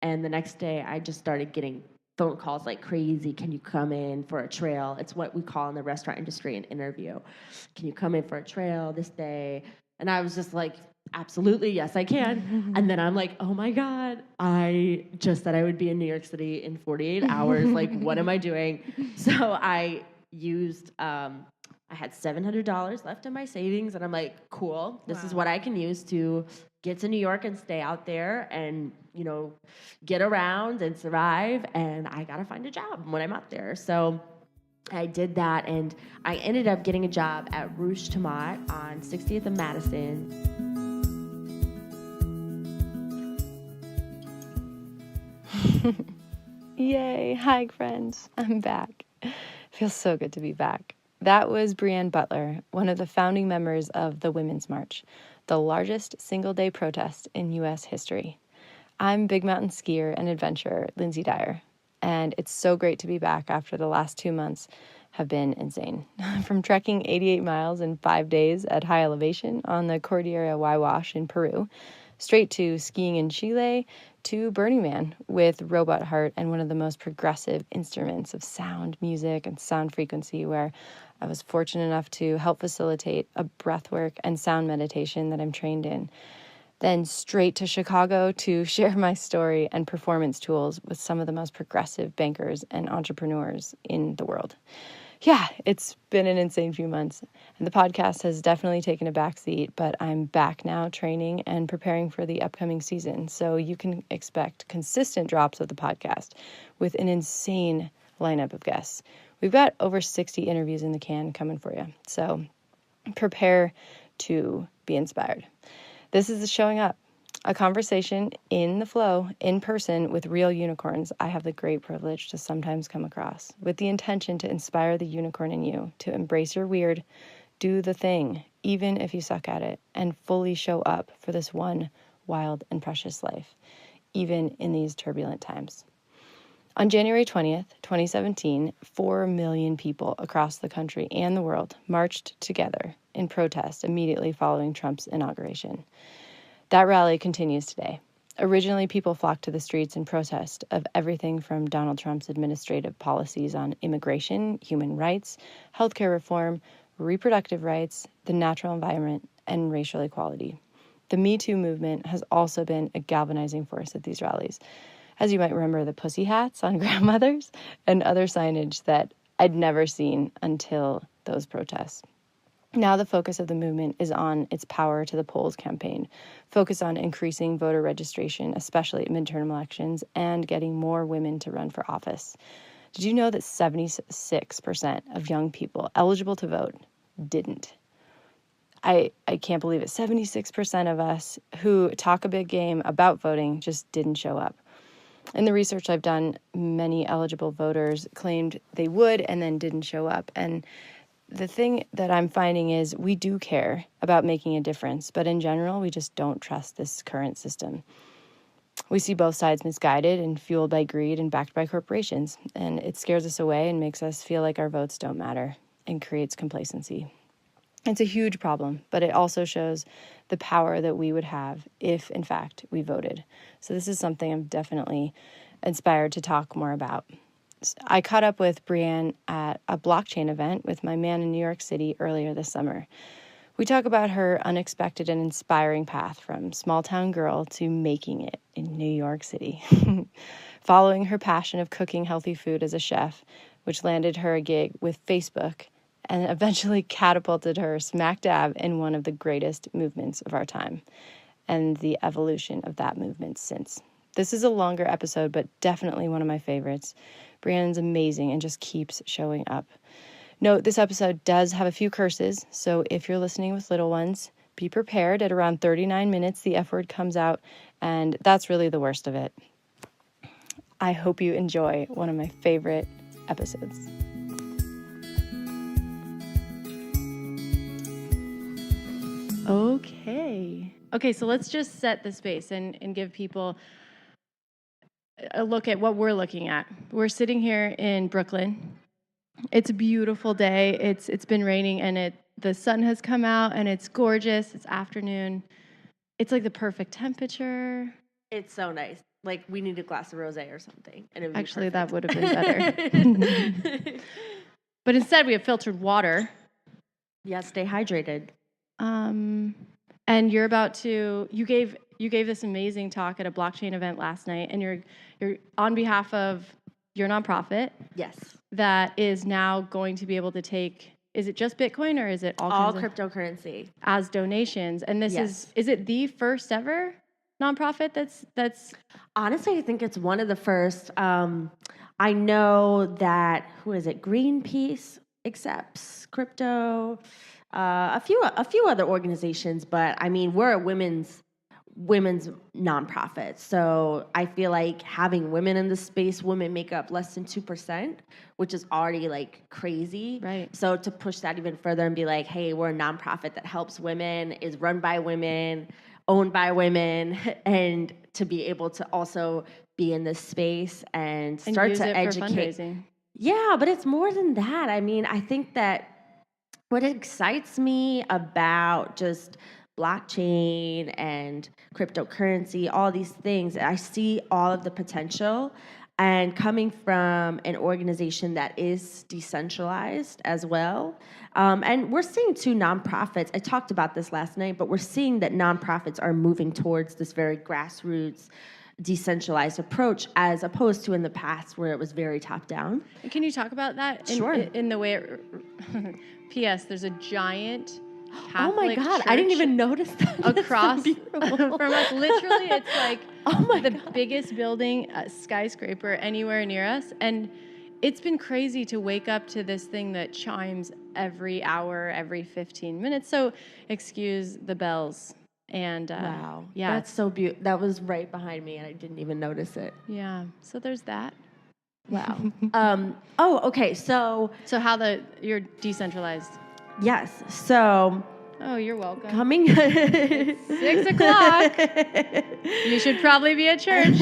And the next day, I just started getting phone calls like crazy. Can you come in for a trail? It's what we call in the restaurant industry an interview. Can you come in for a trail this day? And I was just like, absolutely, yes, I can. And then I'm like, oh my God, I just said I would be in New York City in 48 hours. Like, what am I doing? So I used, I had $700 left in my savings, and I'm like, cool, this is what I can use to get to New York and stay out there and, you know, get around and survive. And I got to find a job when I'm out there. So I did that, and I ended up getting a job at Rouge Tomat on 60th and Madison. Yay. Hi, friends. I'm back. Feels so good to be back. That was Breanne Butler, one of the founding members of the Women's March, the largest single-day protest in U.S. history. I'm big mountain skier and adventurer Lynsey Dyer, and it's so great to be back after the last 2 months have been insane. From trekking 88 miles in 5 days at high elevation on the Cordillera Huayhuash in Peru, straight to skiing in Chile, to Burning Man with Robot Heart and one of the most progressive instruments of sound, music, and sound frequency, where I was fortunate enough to help facilitate a breathwork and sound meditation that I'm trained in. Then straight to Chicago to share my story and performance tools with some of the most progressive bankers and entrepreneurs in the world. Yeah, it's been an insane few months, and the podcast has definitely taken a backseat, but I'm back now training and preparing for the upcoming season, so you can expect consistent drops of the podcast with an insane lineup of guests. We've got over 60 interviews in the can coming for you, so prepare to be inspired. This is the Showing Up, a conversation in the flow, in person, with real unicorns I have the great privilege to sometimes come across, with the intention to inspire the unicorn in you to embrace your weird, do the thing, even if you suck at it, and fully show up for this one wild and precious life, even in these turbulent times. On January 20th, 2017, 4 million people across the country and the world marched together in protest immediately following Trump's inauguration. That rally continues today. Originally, people flocked to the streets in protest of everything from Donald Trump's administrative policies on immigration, human rights, healthcare reform, reproductive rights, the natural environment, and racial equality. The Me Too movement has also been a galvanizing force at these rallies. As you might remember, the pussy hats on grandmothers and other signage that I'd never seen until those protests. Now the focus of the movement is on its Power to the Polls campaign, focused on increasing voter registration, especially at midterm elections, and getting more women to run for office. Did you know that 76% of young people eligible to vote didn't? I can't believe it. 76% of us who talk a big game about voting just didn't show up. In the research I've done, many eligible voters claimed they would and then didn't show up. And the thing that I'm finding is we do care about making a difference, but in general, we just don't trust this current system. We see both sides misguided and fueled by greed and backed by corporations, and it scares us away and makes us feel like our votes don't matter and creates complacency. It's a huge problem, but it also shows the power that we would have if, in fact, we voted. So this is something I'm definitely inspired to talk more about. I caught up with Breanne at a blockchain event with my man in New York City earlier this summer. We talk about her unexpected and inspiring path from small-town girl to making it in New York City, following her passion of cooking healthy food as a chef, which landed her a gig with Facebook and eventually catapulted her smack dab in one of the greatest movements of our time, and the evolution of that movement since. This is a longer episode, but definitely one of my favorites. Breanne's amazing and just keeps showing up. Note, this episode does have a few curses, so if you're listening with little ones, be prepared. At around 39 minutes, the F word comes out, and that's really the worst of it. I hope you enjoy one of my favorite episodes. Okay, so let's just set the space and give people a look at what we're looking at. We're sitting here in Brooklyn. It's a beautiful day. It's been raining and the sun has come out and it's gorgeous. It's afternoon. It's like the perfect temperature. It's so nice. Like, we need a glass of rosé or something. And it would Actually, be that would have been better. But instead, we have filtered water. Yeah, stay hydrated. And you're about to you gave this amazing talk at a blockchain event last night, and you're on behalf of your nonprofit. Yes. That is now going to be able to take, is it just Bitcoin or is it all cryptocurrency as donations? And this is it the first ever nonprofit that's honestly, I think it's one of the first. I know that Greenpeace accepts crypto, a few other organizations, but I mean, we're a women's nonprofit, so I feel like having women in the space, women make up less than 2%, which is already like crazy. Right. So to push that even further and be like, hey, we're a nonprofit that helps women, is run by women, owned by women, and to be able to also be in this space and start use to it educate. for fundraising. Yeah, but it's more than that. I mean, I think that what excites me about just blockchain and cryptocurrency, all these things, I see all of the potential. And coming from an organization that is decentralized as well. And we're seeing too nonprofits, I talked about this last night, but we're seeing that nonprofits are moving towards this very grassroots, decentralized approach as opposed to in the past where it was very top down. Can you talk about that? Sure. In the way P.S. There's a giant Catholic oh my God, I didn't even notice that. Across from us. Literally, it's like the God. biggest building, skyscraper anywhere near us. And it's been crazy to wake up to this thing that chimes every hour, every 15 minutes. So excuse the bells. And wow. Yeah. That's so beautiful. That was right behind me and I didn't even notice it. Yeah. So there's that. Wow. Okay. So how you're decentralized. Yes. So. Oh, you're welcome. Coming. It's 6 o'clock. You should probably be at church.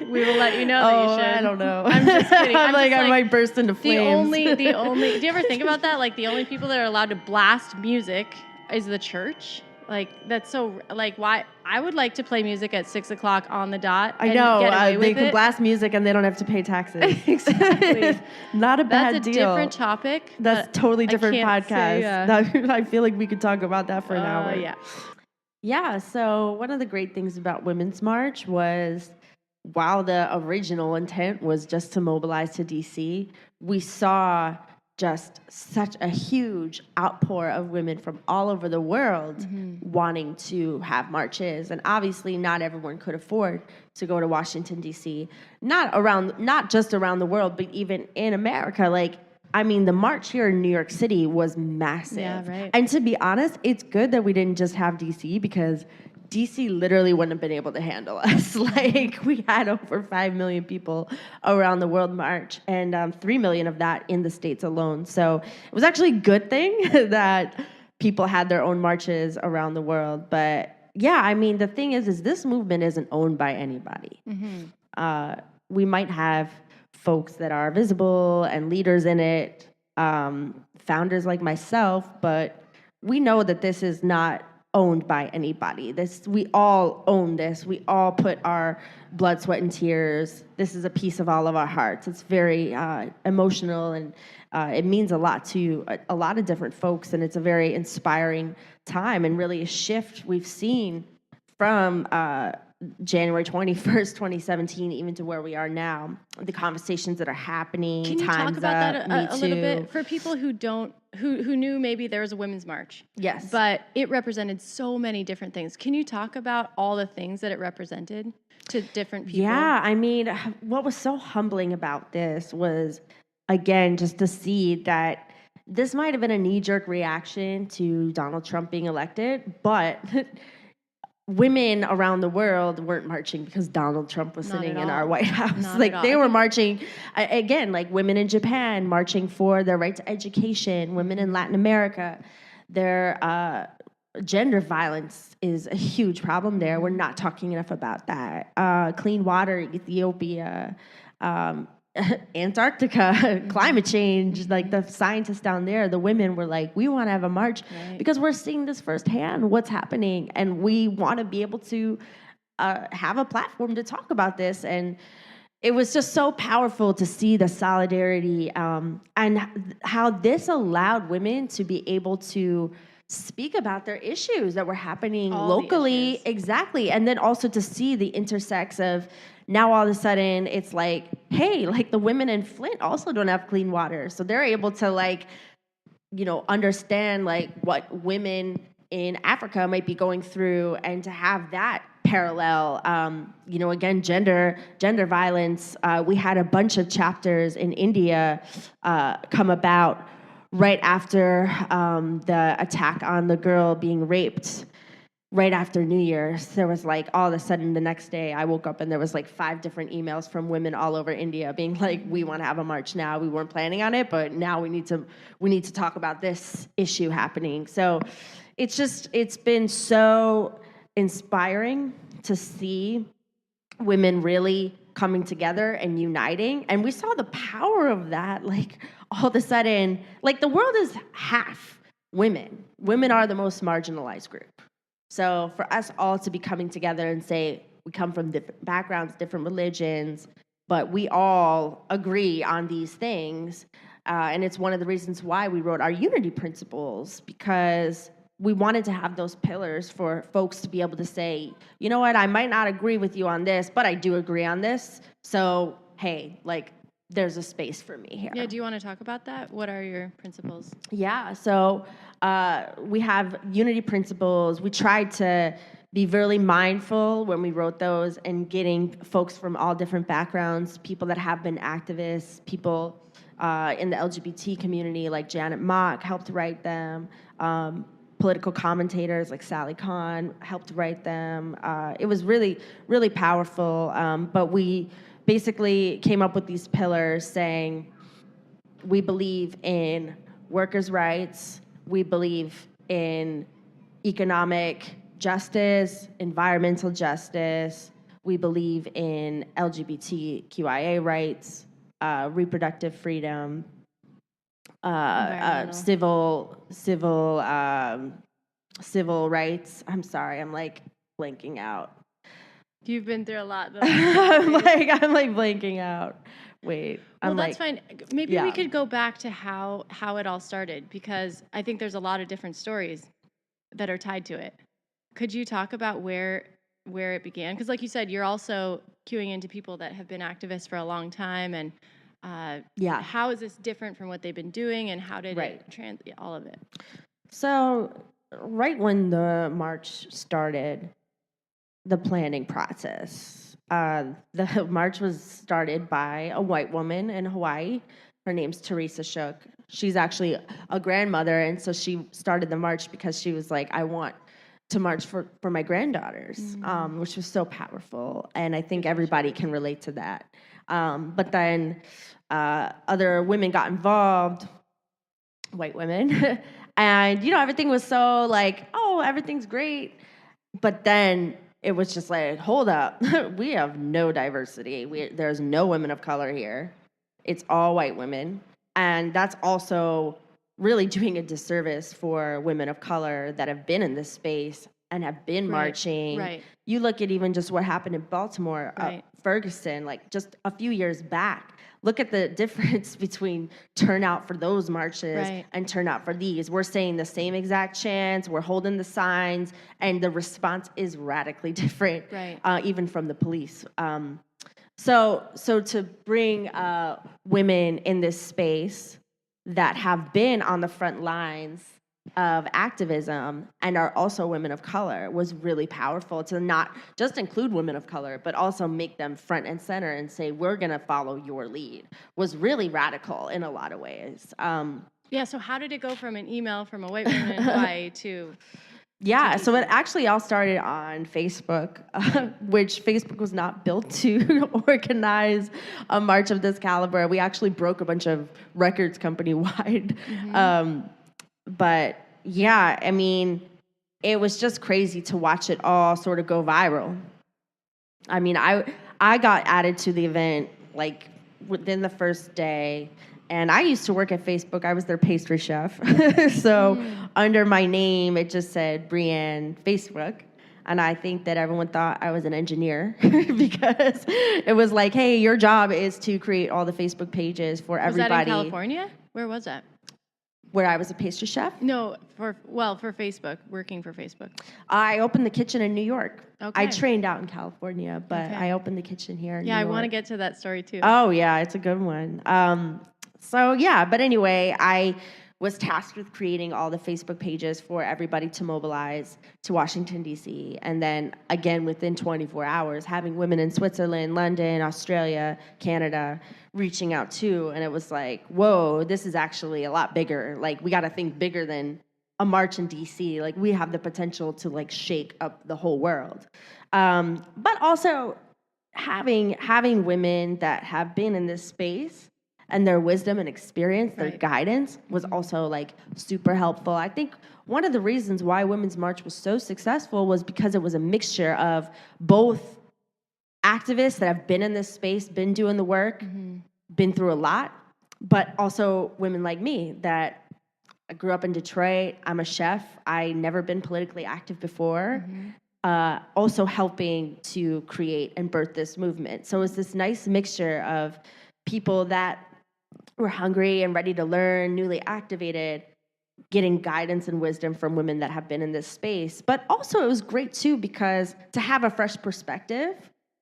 We will let you know that you should. I don't know. I'm just kidding. I might burst into flames. The only. Do you ever think about that? Like the only people that are allowed to blast music is the church. Like that's so. Like why? I would like to play music at 6 o'clock on the dot. I know get away they with can it. blast music and they don't have to pay taxes. Exactly. Not a bad That's a deal. different topic. That's totally different podcast. Say, I feel like we could talk about that for an hour. Yeah. Yeah. So one of the great things about Women's March was, while the original intent was just to mobilize to DC, we saw just such a huge outpour of women from all over the world wanting to have marches. And obviously not everyone could afford to go to Washington, D.C. Not just around the world, but even in America. Like, I mean, the march here in New York City was massive. Yeah, right. And to be honest, it's good that we didn't just have D.C. because DC literally wouldn't have been able to handle us. Like, we had over 5 million people around the world march, and 3 million of that in the States alone. So it was actually a good thing that people had their own marches around the world. But yeah, I mean, the thing is this movement isn't owned by anybody. We might have folks that are visible and leaders in it, founders like myself, but we know that this is not owned by anybody. We all own this. We all put our blood, sweat, and tears. This is a piece of all of our hearts. It's very emotional, and it means a lot to a lot of different folks, and it's a very inspiring time and really a shift we've seen from January 21st, 2017, even to where we are now. The conversations that are happening. Can you Time's talk about Up, that a Me little Too. bit for people who knew maybe there was a women's march? Yes. But it represented so many different things. Can you talk about all the things that it represented to different people? Yeah, I mean, what was so humbling about this was, again, just to see that this might have been a knee-jerk reaction to Donald Trump being elected, but women around the world weren't marching because Donald Trump was sitting in our White House. Like, they were marching, again, like women in Japan marching for their right to education, women in Latin America. Their gender violence is a huge problem there. We're not talking enough about that. Clean water, Ethiopia, Antarctica, climate change, like the scientists down there, the women were like, we want to have a march because we're seeing this firsthand, what's happening, and we want to be able to have a platform to talk about this. And it was just so powerful to see the solidarity, and how this allowed women to be able to speak about their issues that were happening All the locally. issues. Exactly. And then also to see the intersects of now all of a sudden it's like, hey, like the women in Flint also don't have clean water. So they're able to like, understand like what women in Africa might be going through, and to have that parallel, again, gender violence. We had a bunch of chapters in India come about right after the attack on the girl being raped. Right after New Year's, there was like all of a sudden the next day I woke up and there was like 5 different emails from women all over India being like, we want to have a march now. We weren't planning on it, but now we need to talk about this issue happening. So it's been so inspiring to see women really coming together and uniting. And we saw the power of that, like all of a sudden, like the world is half women. Women are the most marginalized group. So for us all to be coming together and say, we come from different backgrounds, different religions, but we all agree on these things. And it's one of the reasons why we wrote our unity principles, because we wanted to have those pillars for folks to be able to say, you know what, I might not agree with you on this, but I do agree on this. So, hey, like, there's a space for me here. Yeah, do you want to talk about that? What are your principles? Yeah, so we have unity principles. We tried to be really mindful when we wrote those and getting folks from all different backgrounds, people that have been activists, people in the LGBT community like Janet Mock helped write them, political commentators like Sally Kahn helped write them. It was really, really powerful, but we basically came up with these pillars saying, we believe in workers' rights, we believe in economic justice, environmental justice, we believe in LGBTQIA rights, reproductive freedom, civil rights. I'm sorry, I'm like blanking out. You've been through a lot, though. I'm like blanking out. Wait. Well, that's fine. Maybe we could go back to how it all started, because I think there's a lot of different stories that are tied to it. Could you talk about where it began? Because like you said, you're also queuing into people that have been activists for a long time, and how is this different from what they've been doing, and how did it all of it? So right when the march started, the planning process. The march was started by a white woman in Hawaii. Her name's Teresa Shook. She's actually a grandmother, and so she started the march because she was like, I want to march for my granddaughters, which was so powerful. And I think everybody can relate to that. But then other women got involved, white women, and everything was so like, oh, everything's great. But then it was just like, hold up, we have no diversity. There's no women of color here. It's all white women. And that's also really doing a disservice for women of color that have been in this space and have been marching. Right. You look at even just what happened in Baltimore, Ferguson, like just a few years back. Look at the difference between turnout for those marches and turnout for these. We're saying the same exact chants, we're holding the signs, and the response is radically different, even from the police. So to bring women in this space that have been on the front lines of activism and are also women of color was really powerful, to not just include women of color, but also make them front and center and say, we're going to follow your lead, was really radical in a lot of ways. So how did it go from an email from a white woman in Hawaii to... So it actually all started on Facebook, which Facebook was not built to organize a march of this caliber. We actually broke a bunch of records company-wide. But yeah, I mean, it was just crazy to watch it all sort of go viral. I mean, I got added to the event like within the first day, and I used to work at Facebook. I was their pastry chef. So under my name, it just said Breanne Facebook. And I think that everyone thought I was an engineer because it was like, hey, your job is to create all the Facebook pages for everybody. Was that in California? Where was that? Where I was a pastry chef? No, for Facebook, working for Facebook. I opened the kitchen in New York. Okay. I trained out in California, but I opened the kitchen here in New York. Yeah, I want to get to that story too. Oh, yeah, it's a good one. But anyway, I was tasked with creating all the Facebook pages for everybody to mobilize to Washington, D.C. And then, again, within 24 hours, having women in Switzerland, London, Australia, Canada reaching out too. And it was like, whoa, this is actually a lot bigger. Like, we got to think bigger than a march in D.C. Like, we have the potential to, like, shake up the whole world. But also having women that have been in this space and their wisdom and experience, their guidance was also like super helpful. I think one of the reasons why Women's March was so successful was because it was a mixture of both activists that have been in this space, been doing the work, been through a lot, but also women like me that I grew up in Detroit. I'm a chef. I never been politically active before. Also helping to create and birth this movement. So it's this nice mixture of people that were hungry and ready to learn, newly activated, getting guidance and wisdom from women that have been in this space. But also it was great too because to have a fresh perspective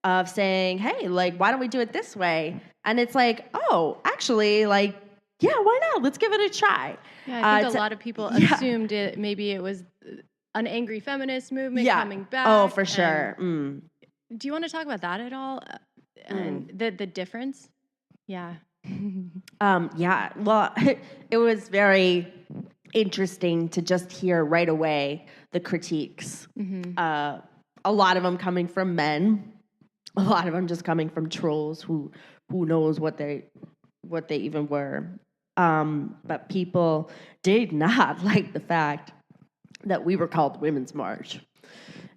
of saying, hey, like, why don't we do it this way? And it's like, oh, actually, like, yeah, why not? Let's give it a try. Yeah, I think a lot of people assumed maybe it was an angry feminist movement coming back. Oh, for sure. Do you want to talk about that at all? And the difference? Yeah. Well, it was very interesting to just hear right away the critiques. A lot of them coming from men, a lot of them just coming from trolls who knows what they even were. But people did not like the fact that we were called Women's March.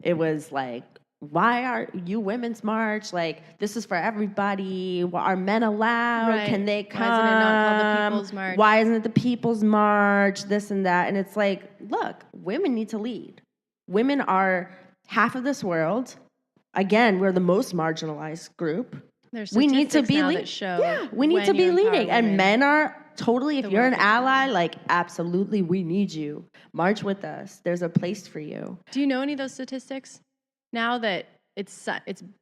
It was like, why are you Women's March? Like, this is for everybody. Are men allowed? Right. Can they come? Why isn't it not called the People's March? Why isn't it the People's March? This and that. And it's like, look, women need to lead. Women are half of this world. Again, we're the most marginalized group. We need to be leading. We need to be leading. And men are totally, if you're an ally, like, absolutely, we need you. March with us. There's a place for you. Do you know any of those statistics? Now that it's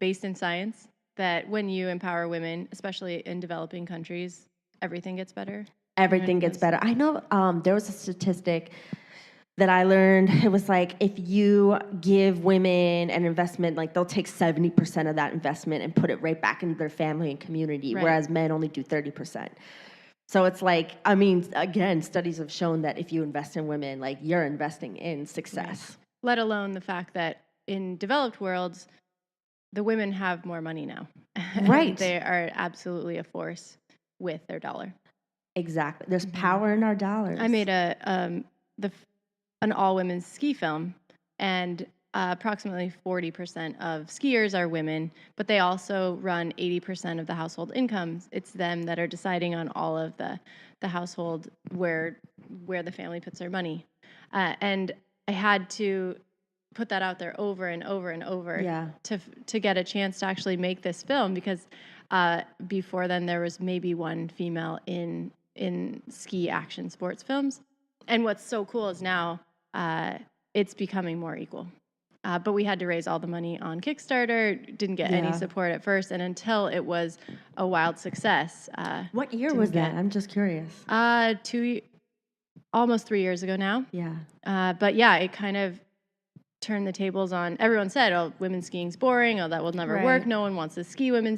based in science, that when you empower women, especially in developing countries, everything gets better? Everything gets better. I know there was a statistic that I learned. It was like, if you give women an investment, like, they'll take 70% of that investment and put it right back into their family and community, whereas men only do 30%. So it's like, I mean, again, studies have shown that if you invest in women, like, you're investing in success. Let alone the fact that in developed worlds, the women have more money now. Right. They are absolutely a force with their dollar. Exactly. There's power in our dollars. I made an all-women ski film, and approximately 40% of skiers are women, but they also run 80% of the household incomes. It's them that are deciding on all of the household where the family puts their money. And I had to put that out there over and over and over to get a chance to actually make this film, because before then there was maybe one female in ski action sports films. And what's so cool is now it's becoming more equal. But we had to raise all the money on Kickstarter, didn't get any support at first, and until it was a wild success. What year was that? I'm just curious. Almost 3 years ago now. Yeah. But yeah, it kind of turned the tables on. Everyone said, oh, women's skiing's boring. Oh, that will never work. No one wants to see women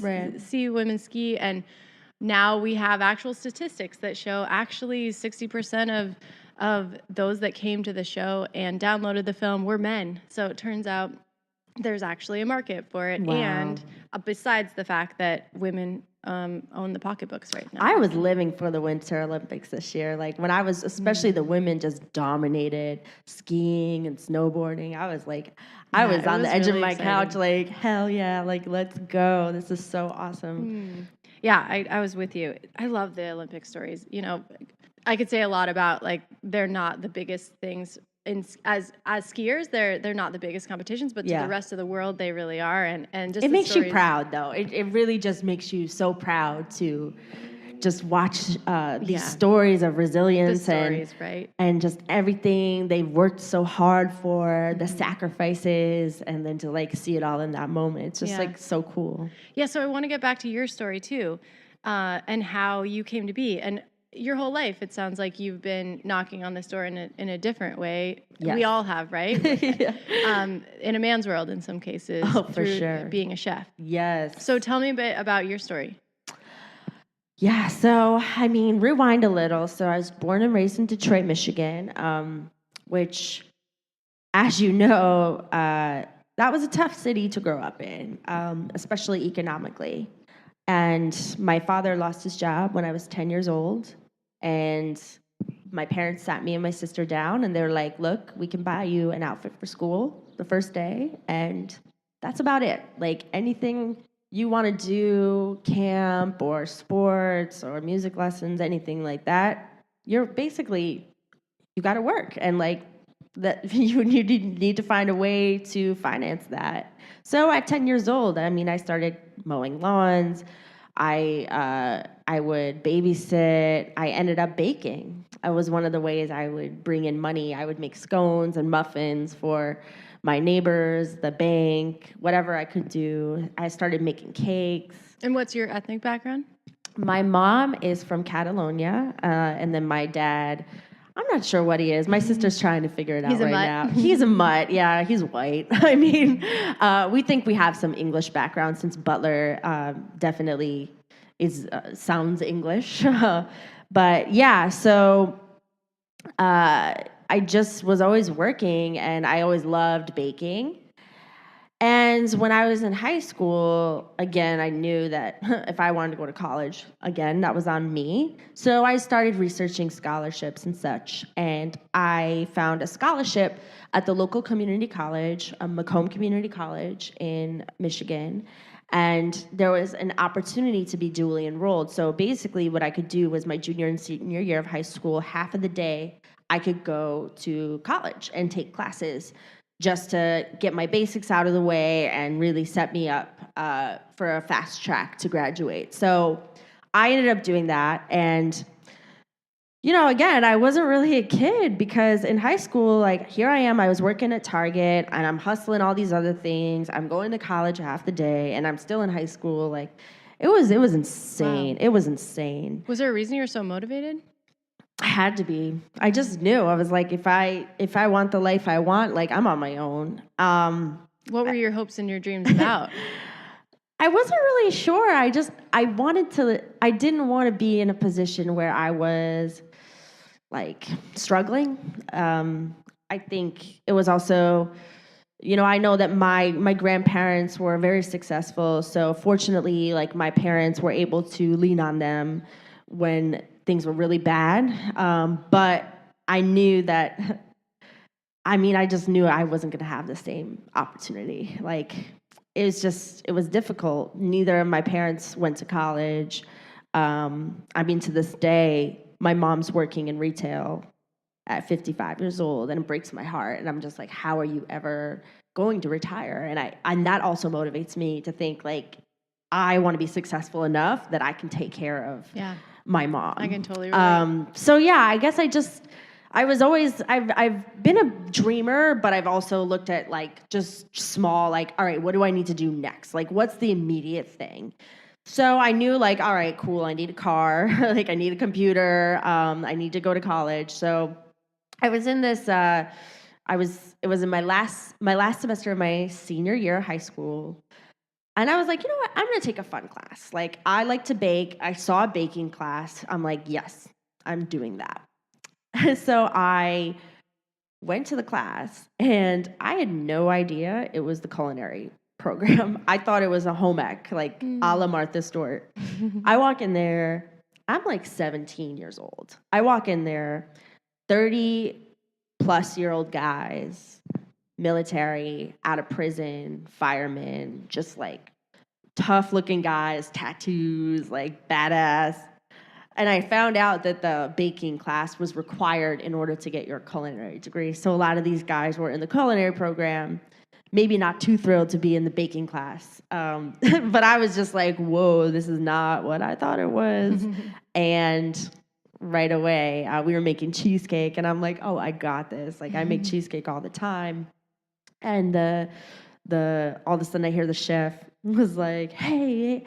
ski. And now we have actual statistics that show actually 60% of those that came to the show and downloaded the film were men. So it turns out there's actually a market for it. Wow. And besides the fact that women own the pocketbooks right now. I was living for the Winter Olympics this year. Like, when I was, especially the women just dominated skiing and snowboarding. I was like, I was on the edge of my couch, like, hell yeah, like, let's go. This is so awesome. Yeah, I was with you. I love the Olympic stories. You know, I could say a lot about, like, they're not the biggest things as skiers, they're not the biggest competitions, but to Yeah. the rest of the world, they really are. And just It the makes you stories- proud, though. It really just makes you so proud to just watch these stories of resilience The stories, right? and just everything they've worked so hard for, the sacrifices, and then to like see it all in that moment. It's just like so cool. Yeah, so I want to get back to your story too, and how you came to be. And your whole life, it sounds like you've been knocking on this door in a different way. Yes. We all have, right? In a man's world, in some cases, for sure. Being a chef. Yes. So tell me a bit about your story. Yeah, so I mean, rewind a little. So I was born and raised in Detroit, Michigan, which, as you know, that was a tough city to grow up in, especially economically. And my father lost his job when I was 10 years old. And my parents sat me and my sister down, and they were like, look, we can buy you an outfit for school the first day, and that's about it. Like, anything you want to do, camp or sports or music lessons, anything like that, you're basically, you got to work. And like, that you need to find a way to finance that. So at 10 years old, I mean, I started mowing lawns. I would babysit. I ended up baking. I was one of the ways I would bring in money. I would make scones and muffins for my neighbors, the bank, whatever I could do. I started making cakes. And what's your ethnic background? My mom is from Catalonia, and then my dad, I'm not sure what he is. My sister's trying to figure it out right now. He's a mutt. Yeah, he's white. I mean, we think we have some English background since Butler definitely sounds English. But yeah, so I just was always working, and I always loved baking. And when I was in high school, again, I knew that if I wanted to go to college, again, that was on me. So I started researching scholarships and such. And I found a scholarship at the local community college, Macomb Community College in Michigan. And there was an opportunity to be dually enrolled. So basically what I could do was my junior and senior year of high school, half of the day, I could go to college and take classes, just to get my basics out of the way and really set me up for a fast track to graduate. So I ended up doing that. And, you know, again, I wasn't really a kid, because in high school, like, here I am, I was working at Target, and I'm hustling all these other things. I'm going to college half the day, and I'm still in high school. Like, it was insane. Wow. It was insane. Was there a reason you were so motivated? I had to be. I just knew. I was like, if I want the life I want, like, I'm on my own. What were your hopes and your dreams about? I wasn't really sure. I didn't want to be in a position where I was like struggling. I think it was also, you know, I know that my grandparents were very successful. So fortunately, like, my parents were able to lean on them when things were really bad. But I knew that, I just knew I wasn't going to have the same opportunity. Like, it was difficult. Neither of my parents went to college. To this day, my mom's working in retail at 55 years old, and it breaks my heart. And I'm just like, how are you ever going to retire? And that also motivates me to think, like, I want to be successful enough that I can take care of my mom. I can totally relate. So yeah, I guess I've been a dreamer, but I've also looked at, like, just small, like, all right, what do I need to do next? Like, what's the immediate thing? So I knew, like, all right, cool, I need a car, like, I need a computer, I need to go to college. So I was in this, it was in my last semester of my senior year of high school. And I was like, you know what? I'm going to take a fun class. Like, I like to bake. I saw a baking class. I'm like, yes, I'm doing that. So I went to the class, and I had no idea it was the culinary program. I thought it was a home ec, like a la Martha Stewart. I walk in there. I'm like 17 years old. I walk in there, 30-plus-year-old guys, military, out of prison, firemen, just like tough looking guys, tattoos, like badass. And I found out that the baking class was required in order to get your culinary degree. So a lot of these guys were in the culinary program, maybe not too thrilled to be in the baking class. But I was just like, whoa, this is not what I thought it was. And right away, we were making cheesecake, and I'm like, oh, I got this. Like, I make cheesecake all the time. And all of a sudden I hear the chef was like, hey,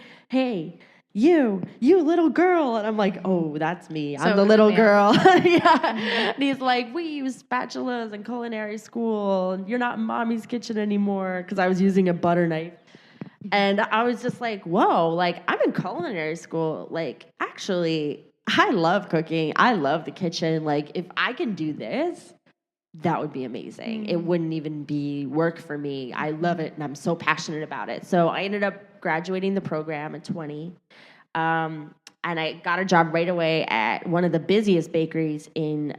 you little girl. And I'm like, oh, that's me. I'm the little girl. Yeah. And he's like, we use spatulas in culinary school. And you're not in mommy's kitchen anymore, because I was using a butter knife. And I was just like, whoa, like, I'm in culinary school. Like, actually, I love cooking. I love the kitchen. Like, if I can do this, that would be amazing. It wouldn't even be work for me. I love it, and I'm so passionate about it. So I ended up graduating the program at 20, and I got a job right away at one of the busiest bakeries in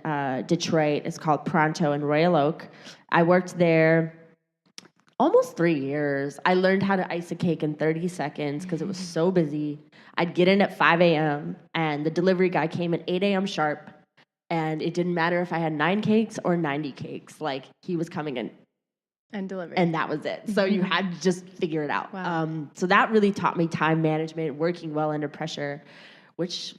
Detroit. It's called Pronto in Royal Oak. I worked there almost 3 years. I learned how to ice a cake in 30 seconds because it was so busy. I'd get in at 5 a.m., and the delivery guy came at 8 a.m. sharp. And it didn't matter if I had 9 cakes or 90 cakes. Like, he was coming in and delivering. And that was it. So you had to just figure it out. Wow. So that really taught me time management, working well under pressure, which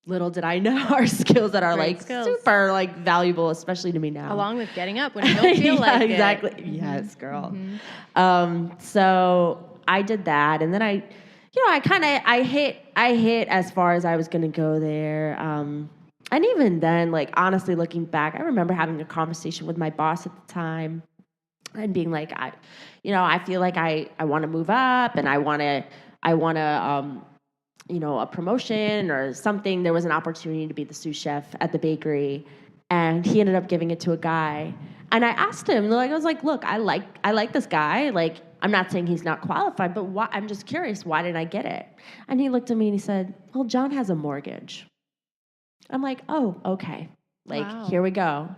little did I know are skills that are super valuable, especially to me now. Along with getting up when you don't feel like it. Exactly. Yes, girl. So I did that, and then I hit as far as I was going to go there. And even then, honestly, looking back, I remember having a conversation with my boss at the time and being like, I feel like I want to move up, and I want a promotion or something. There was an opportunity to be the sous chef at the bakery, and he ended up giving it to a guy. And I asked him, I was like, look, I like this guy. Like, I'm not saying he's not qualified, but I'm just curious, why didn't I get it? And he looked at me and he said, well, John has a mortgage. I'm like, oh, okay. Wow. Here we go.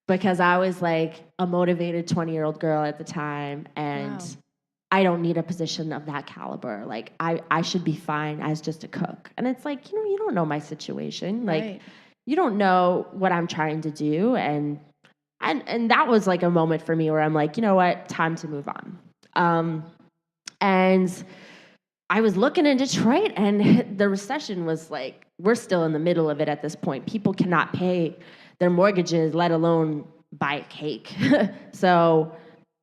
Because I was a motivated 20-year-old girl at the time, and I don't need a position of that caliber. I should be fine as just a cook. And it's you don't know my situation. Right. You don't know what I'm trying to do. And that was a moment for me where I'm like, you know what? Time to move on. And I was looking in Detroit, and the recession was we're still in the middle of it at this point. People cannot pay their mortgages, let alone buy a cake. So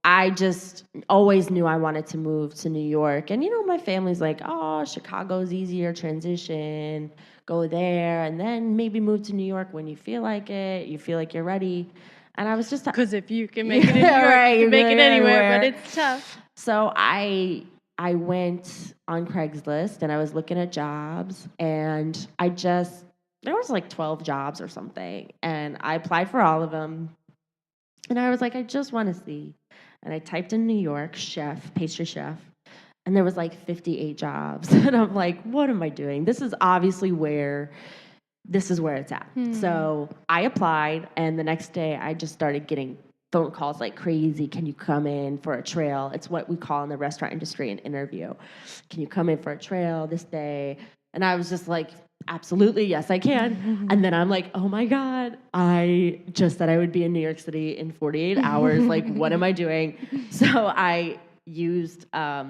I just always knew I wanted to move to New York. And, my family's like, oh, Chicago's easier transition. Go there, and then maybe move to New York when you feel like it. You feel like you're ready. And I was just... Because if you can make it in New York, right, you can make it anywhere, but it's tough. So I went on Craigslist, and I was looking at jobs, and there was 12 jobs or something, and I applied for all of them, and I was like, I just want to see. And I typed in New York chef, pastry chef, and there was 58 jobs. And I'm like, what am I doing? This is where it's at. So I applied, and the next day I just started getting phone calls like crazy. Can you come in for a trail? It's what we call in the restaurant industry an interview. Can you come in for a trail this day? And I was just like, absolutely, yes, I can. And then I'm like, oh my God, I just said I would be in New York City in 48 hours. What am I doing? So I used, I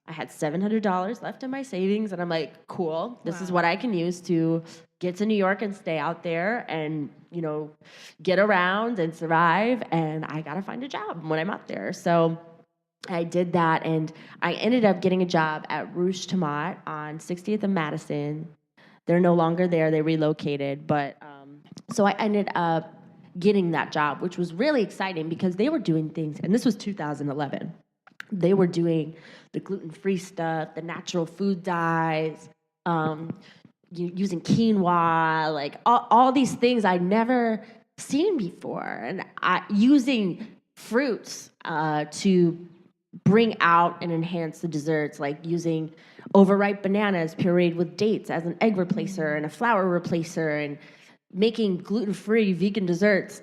had $700 left in my savings, and I'm like, cool, this is what I can use to get to New York and stay out there and, get around and survive. And I got to find a job when I'm out there. So I did that, and I ended up getting a job at Rouge Tomate on 60th and Madison. They're no longer there. They relocated. But so I ended up getting that job, which was really exciting because they were doing things, and this was 2011. They were doing the gluten-free stuff, the natural food dyes, using quinoa, all these things I'd never seen before, and using fruits to bring out and enhance the desserts, using overripe bananas pureed with dates as an egg replacer and a flour replacer, and making gluten-free vegan desserts,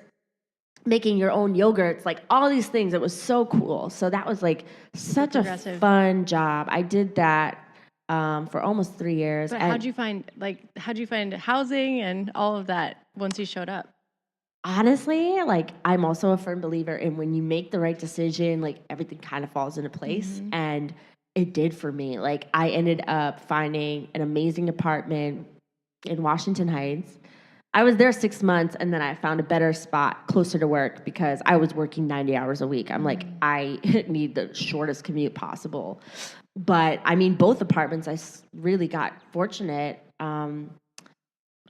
making your own yogurts, all these things. It was so cool. So that was such a fun job. I did that for almost 3 years. But how'd you find housing and all of that once you showed up? Honestly, like, I'm also a firm believer in when you make the right decision, like, everything kind of falls into place. And it did for me. Like, I ended up finding an amazing apartment in Washington Heights. I was there 6 months, and then I found a better spot closer to work because I was working 90 hours a week. I'm like, I need the shortest commute possible. But I mean, both apartments, really got fortunate,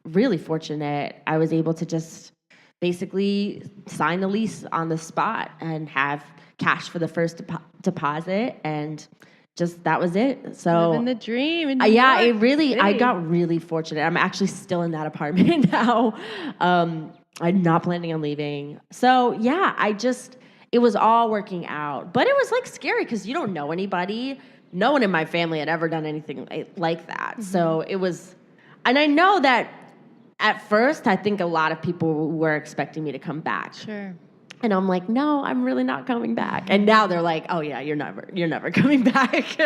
really fortunate. I was able to just basically sign the lease on the spot and have cash for the first deposit, and just that was it. So living the dream. In New yeah, York I City. got really fortunate. I'm actually still in that apartment now. I'm not planning on leaving. So yeah, it was all working out, but it was like scary because you don't know anybody. No one in my family had ever done anything like that. So it was, and I know that at first, I think a lot of people were expecting me to come back. Sure. And I'm like, no, I'm really not coming back. And now they're like, oh yeah, you're never coming back.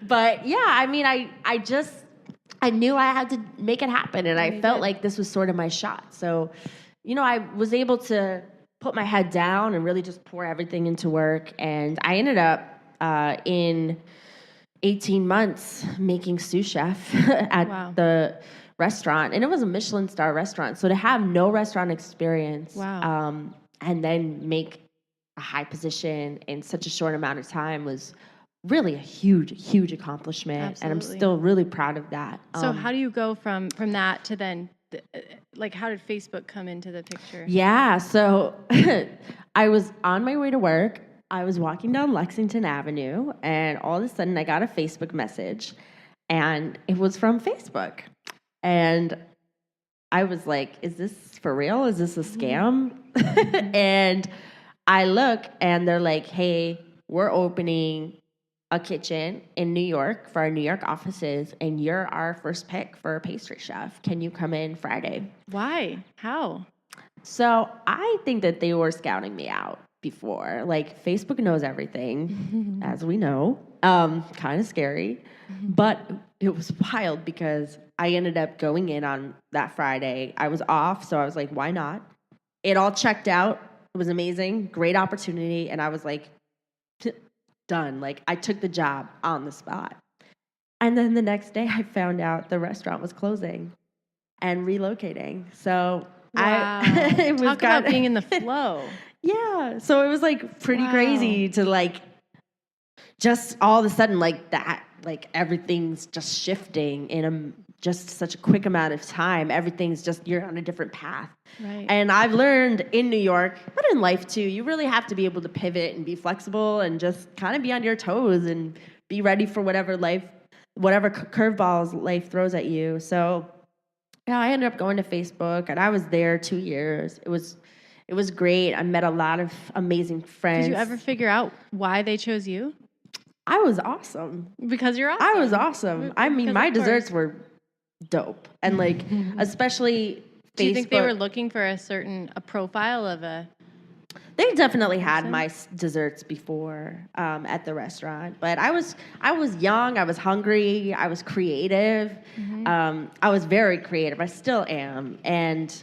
But yeah, I mean, I knew I had to make it happen, and I felt like this was sort of my shot. So, I was able to put my head down and really just pour everything into work. And I ended up in 18 months making sous chef at the restaurant, and it was a Michelin star restaurant. So to have no restaurant experience, and then make a high position in such a short amount of time was really a huge accomplishment. Absolutely. And I'm still really proud of that. So how do you go from that to then, like, how did Facebook come into the picture? Yeah, so I was on my way to work. I was walking down Lexington Avenue, and all of a sudden I got a Facebook message, and it was from Facebook. And I was like, is this for real? Is this a scam? And I look, and they're like, hey, we're opening a kitchen in New York for our New York offices, and you're our first pick for a pastry chef. Can you come in Friday? Why? How? So I think that they were scouting me out before. Like, Facebook knows everything, as we know. Kind of scary. But it was wild because I ended up going in on that Friday. I was off, so I was like, why not? It all checked out. It was amazing, great opportunity, and I was like, done. Like, I took the job on the spot. And then the next day, I found out the restaurant was closing and relocating. So it was Talk about being in the flow. Yeah. So it was like pretty crazy to like just all of a sudden like that, like everything's just shifting in just such a quick amount of time. Everything's just, you're on a different path. Right. And I've learned in New York, but in life too, you really have to be able to pivot and be flexible and just kind of be on your toes and be ready for whatever curveballs life throws at you. So yeah, I ended up going to Facebook, and I was there 2 years. It was great. I met a lot of amazing friends. Did you ever figure out why they chose you? I was awesome. Because you're awesome. I was awesome. I mean, my desserts were dope. And like, especially Facebook. Do you think they were looking for a profile of a... They definitely had my desserts before at the restaurant. But I was young. I was hungry. I was creative. I was very creative. I still am. And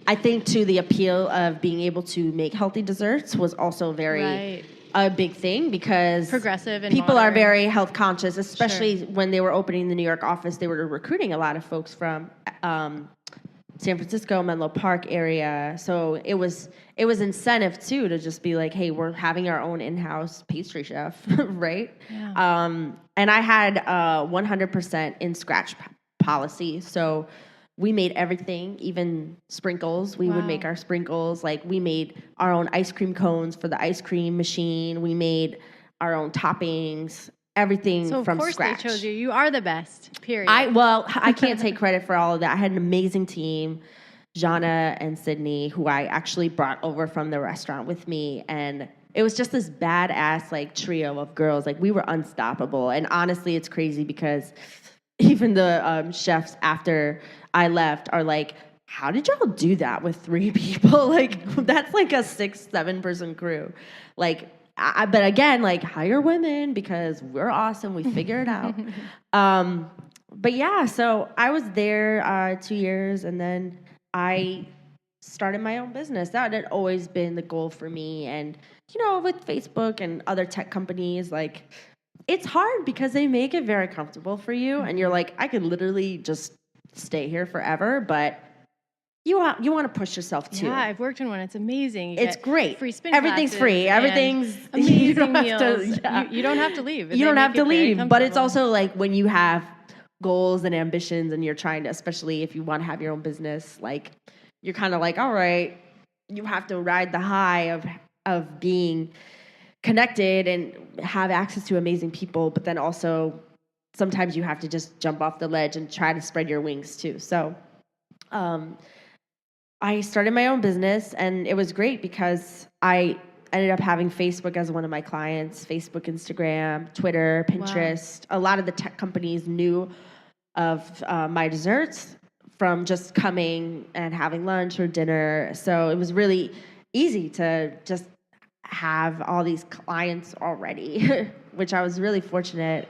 I think, too, the appeal of being able to make healthy desserts was also a big thing because progressive and people modern. Are very health conscious, especially when they were opening the New York office. They were recruiting a lot of folks from San Francisco, Menlo Park area. So it was incentive too to just be like, hey, we're having our own in-house pastry chef, right? Yeah. And I had 100% in scratch policy. So we made everything, even sprinkles. We would make our sprinkles. Like, we made our own ice cream cones for the ice cream machine. We made our own toppings. Everything from scratch. So of course they chose you. You are the best, period. I can't take credit for all of that. I had an amazing team, Jana and Sydney, who I actually brought over from the restaurant with me. And it was just this badass like trio of girls. Like, we were unstoppable. And honestly, it's crazy because even the chefs after I left are like, how did y'all do that with 3 people? Like, that's like a 6-7 person crew. Like, but again, like, hire women because we're awesome. We figure it out. But yeah, so I was there 2 years, and then I started my own business. That had always been the goal for me. And, with Facebook and other tech companies, like, it's hard because they make it very comfortable for you. And you're like, I could literally just stay here forever, but you want to push yourself too. Yeah, I've worked in one. It's amazing. It's great. Free spin Everything's classes free. Everything's amazing meals. Yeah. You don't have to leave. You don't have to leave. But it's also like when you have goals and ambitions and you're trying to, especially if you want to have your own business, like you're kind of like, all right, you have to ride the high of being connected and have access to amazing people, but then also sometimes you have to just jump off the ledge and try to spread your wings too. So I started my own business, and it was great because I ended up having Facebook as one of my clients, Facebook, Instagram, Twitter, Pinterest. Wow. A lot of the tech companies knew of my desserts from just coming and having lunch or dinner. So it was really easy to just have all these clients already, which I was really fortunate.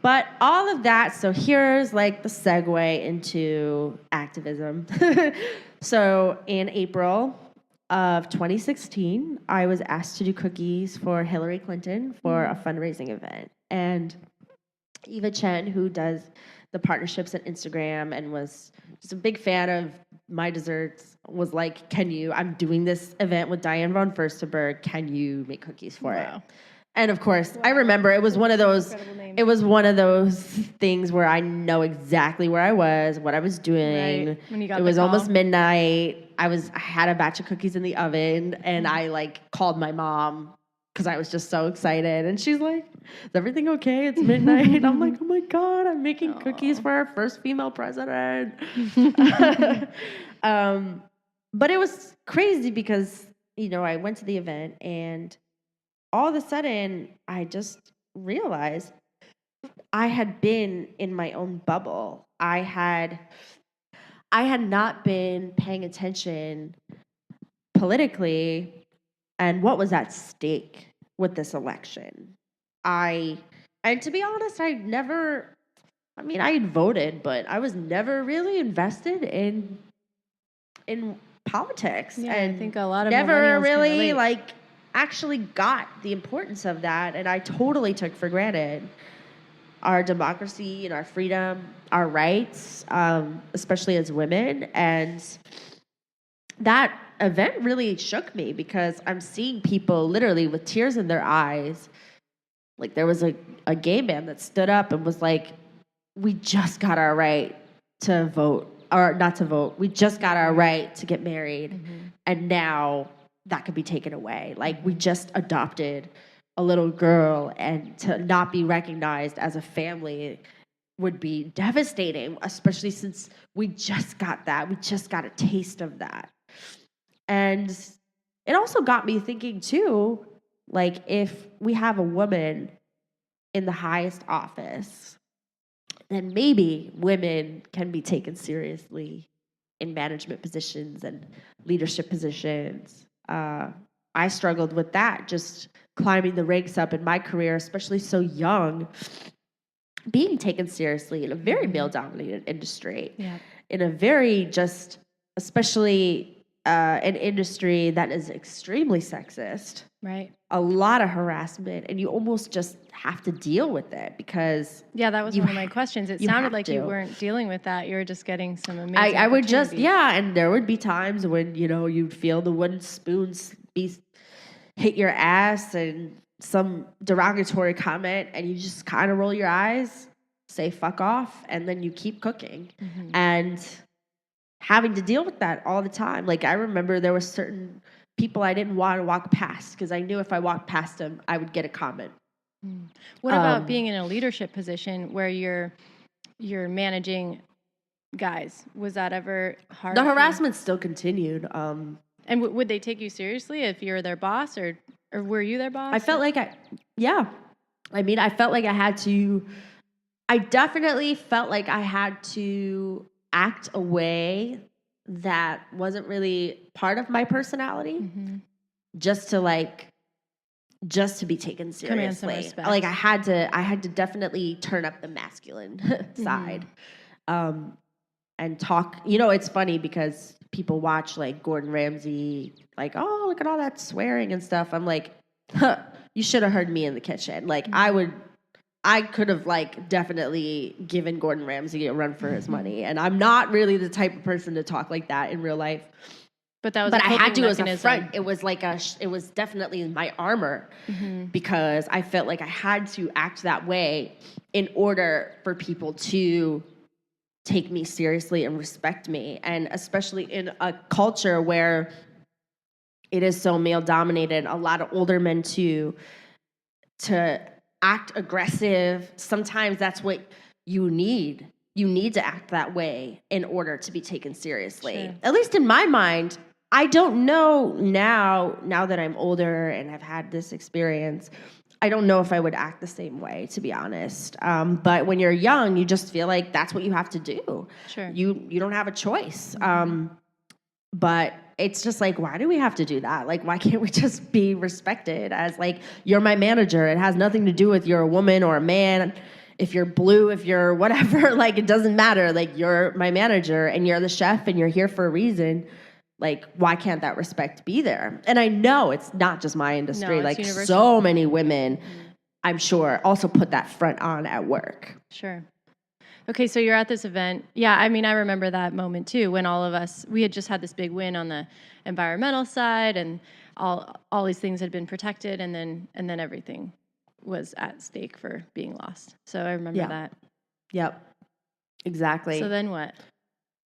But all of that, so here's like the segue into activism. So in April of 2016, I was asked to do cookies for Hillary Clinton for a fundraising event. And Eva Chen, who does the partnerships at Instagram and was just a big fan of my desserts, was like, I'm doing this event with Dyer von Furstenberg, can you make cookies for it? And of course, I remember it was one of those things where I know exactly where I was, what I was doing. Right. When you got it was almost midnight. I had a batch of cookies in the oven, and I like called my mom because I was just so excited. And she's like, is everything okay? It's midnight. And I'm like, oh my God, I'm making cookies for our first female president. But it was crazy because, I went to the event, and all of a sudden, I just realized I had been in my own bubble. I had not been paying attention politically and what was at stake with this election. And to be honest, I had voted, but I was never really invested in politics. Yeah, and I think a lot of never really actually got the importance of that, and I totally took for granted our democracy and our freedom, our rights, especially as women. And that event really shook me because I'm seeing people literally with tears in their eyes. Like, there was a gay man that stood up and was like, we just got our right to vote, or not to vote. We just got our right to get married. Mm-hmm. And now that could be taken away. Like, we just adopted a little girl, and to not be recognized as a family would be devastating, especially since we just got that. We just got a taste of that. And it also got me thinking too, like, if we have a woman in the highest office, then maybe women can be taken seriously in management positions and leadership positions. I struggled with that, just climbing the ranks up in my career, especially so young, being taken seriously in a very male-dominated industry, in a very especially an industry that is extremely sexist. Right. A lot of harassment, and you almost just have to deal with it because... Yeah, that was one of my questions. It sounded like you weren't dealing with that. You were just getting some amazing I would just, and there would be times when, you'd feel the wooden spoons hit your ass and some derogatory comment, and you just kind of roll your eyes, say fuck off, and then you keep cooking. Mm-hmm. And having to deal with that all the time. Like, I remember there were certain people I didn't want to walk past because I knew if I walked past them, I would get a comment. What about being in a leadership position where you're managing guys? Was that ever hard? The harassment still continued. And would they take you seriously if you're their boss, or were you their boss? I felt like I felt like I definitely felt like I had to act a way that wasn't really part of my personality, just to just to be taken Command some seriously. respect. Like I had to definitely turn up the masculine side, and talk. You know, it's funny because people watch like Gordon Ramsay, like, oh, look at all that swearing and stuff. I'm like, huh, you should have heard me in the kitchen. Like I could have like definitely given Gordon Ramsay a run for his money, and I'm not really the type of person to talk like that in real life. But that was But a I had coping to as a mechanism. front. It was like it was definitely my armor, because I felt like I had to act that way in order for people to take me seriously and respect me. And especially in a culture where it is so male dominated, a lot of older men too, to act aggressive. Sometimes that's what you need. You need to act that way in order to be taken seriously. Sure. At least in my mind. I don't know now that I'm older and have had this experience, I don't know if I would act the same way, to be honest. But when you're young, you just feel like that's what you have to do. Sure. You don't have a choice. But it's just like, why do we have to do that? Like, why can't we just be respected as like, you're my manager? It has nothing to do with you're a woman or a man. If you're blue, if you're whatever, like, it doesn't matter. Like, you're my manager and you're the chef and you're here for a reason. Like, why can't that respect be there? And I know it's not just my industry. No, like, it's universal. so many women, I'm sure, also put that front on at work. Sure. Okay, so you're at this event. Yeah, I mean, I remember that moment too, when all of us, we had just had this big win on the environmental side, and all these things had been protected, and then everything was at stake for being lost. So I remember that. Yep. Exactly. So then what?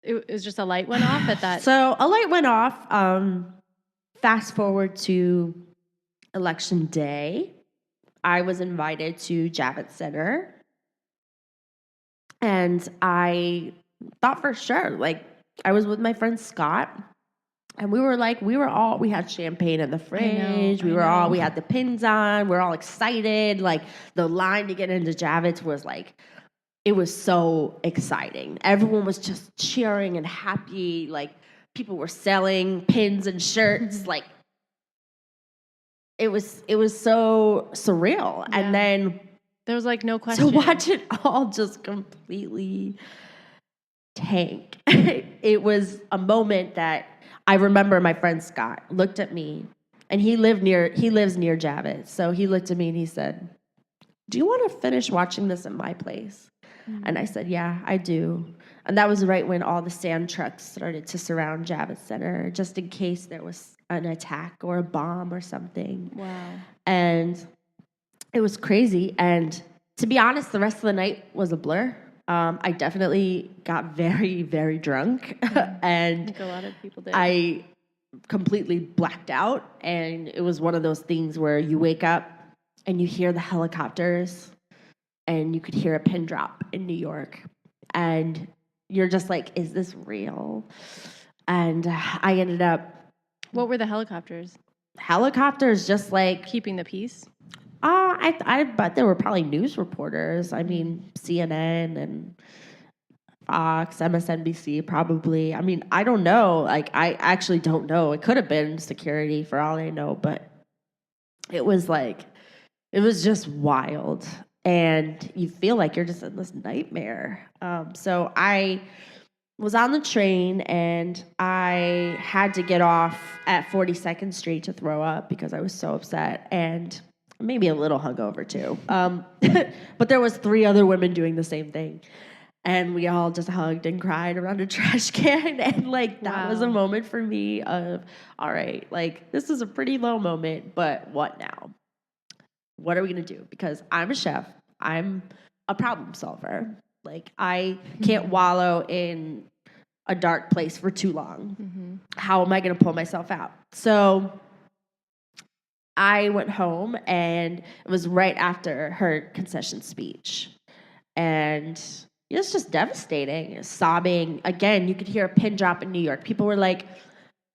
It was just a light went off at that. So a light went off. Fast forward to election day. I was invited to Javits Center. And I thought for sure, like, I was with my friend Scott. And we had champagne in the fridge. We had the pins on. We were all excited. Like, the line to get into Javits was like, it was so exciting. Everyone was just cheering and happy. Like, people were selling pins and shirts. Like, it was so surreal. Yeah. And then there was like no question. to watch it all just completely tank. It was a moment that I remember my friend Scott looked at me, and he lives near Javits. So he looked at me and he said, "Do you want to finish watching this at my place?" And I said, "Yeah, I do." And that was right when all the sand trucks started to surround Javits Center, just in case there was an attack or a bomb or something. Wow. And it was crazy. And to be honest, the rest of the night was a blur. I definitely got very, very drunk. And I think a lot of people did. I completely blacked out. And it was one of those things where you wake up and you hear the helicopters, and you could hear a pin drop in New York. And you're just like, is this real? And I ended up... What were the helicopters? Helicopters just like... Keeping the peace? I bet there were probably news reporters. I mean, CNN and Fox, MSNBC probably. I mean, I don't know. Like, I actually don't know. It could have been security for all I know, but it was just wild. And you feel like you're just in this nightmare. So I was on the train, and I had to get off at 42nd Street to throw up because I was so upset, and maybe a little hungover too. But there was 3 other women doing the same thing. And we all just hugged and cried around a trash can. And like, that was a moment for me of, all right, like, this is a pretty low moment, but what now? What are we going to do? Because I'm a chef. I'm a problem solver. Like, I can't wallow in a dark place for too long. How am I going to pull myself out? So I went home, and it was right after her concession speech. And it was just devastating. Sobbing. Again, you could hear a pin drop in New York. People were like,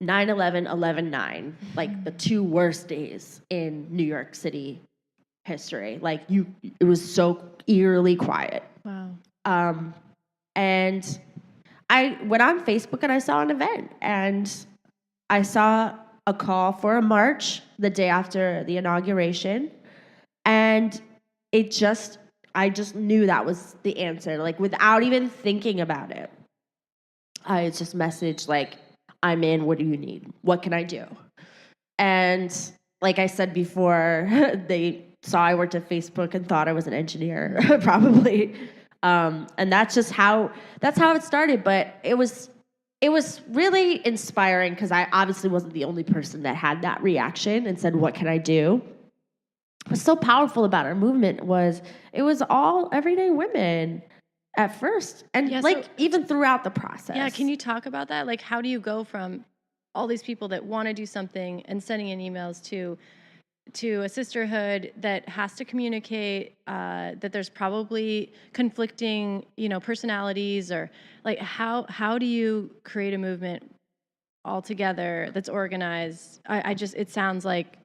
9/11, 11/9, like the 2 worst days in New York City history. Like, it was so eerily quiet. Wow. And I went on Facebook and I saw an event, and I saw a call for a march the day after the inauguration. And I just knew that was the answer, like without even thinking about it. I just messaged like, I'm in, what do you need? What can I do? And like I said before, they saw I worked at Facebook and thought I was an engineer, probably. And that's how it started. But it was really inspiring because I obviously wasn't the only person that had that reaction and said, what can I do? What's so powerful about our movement was it was all everyday women at first, and even throughout the process. Yeah, can you talk about that? Like, how do you go from all these people that want to do something and sending in emails to a sisterhood that has to communicate, that there's probably conflicting, personalities, or like how do you create a movement all together that's organized? It sounds like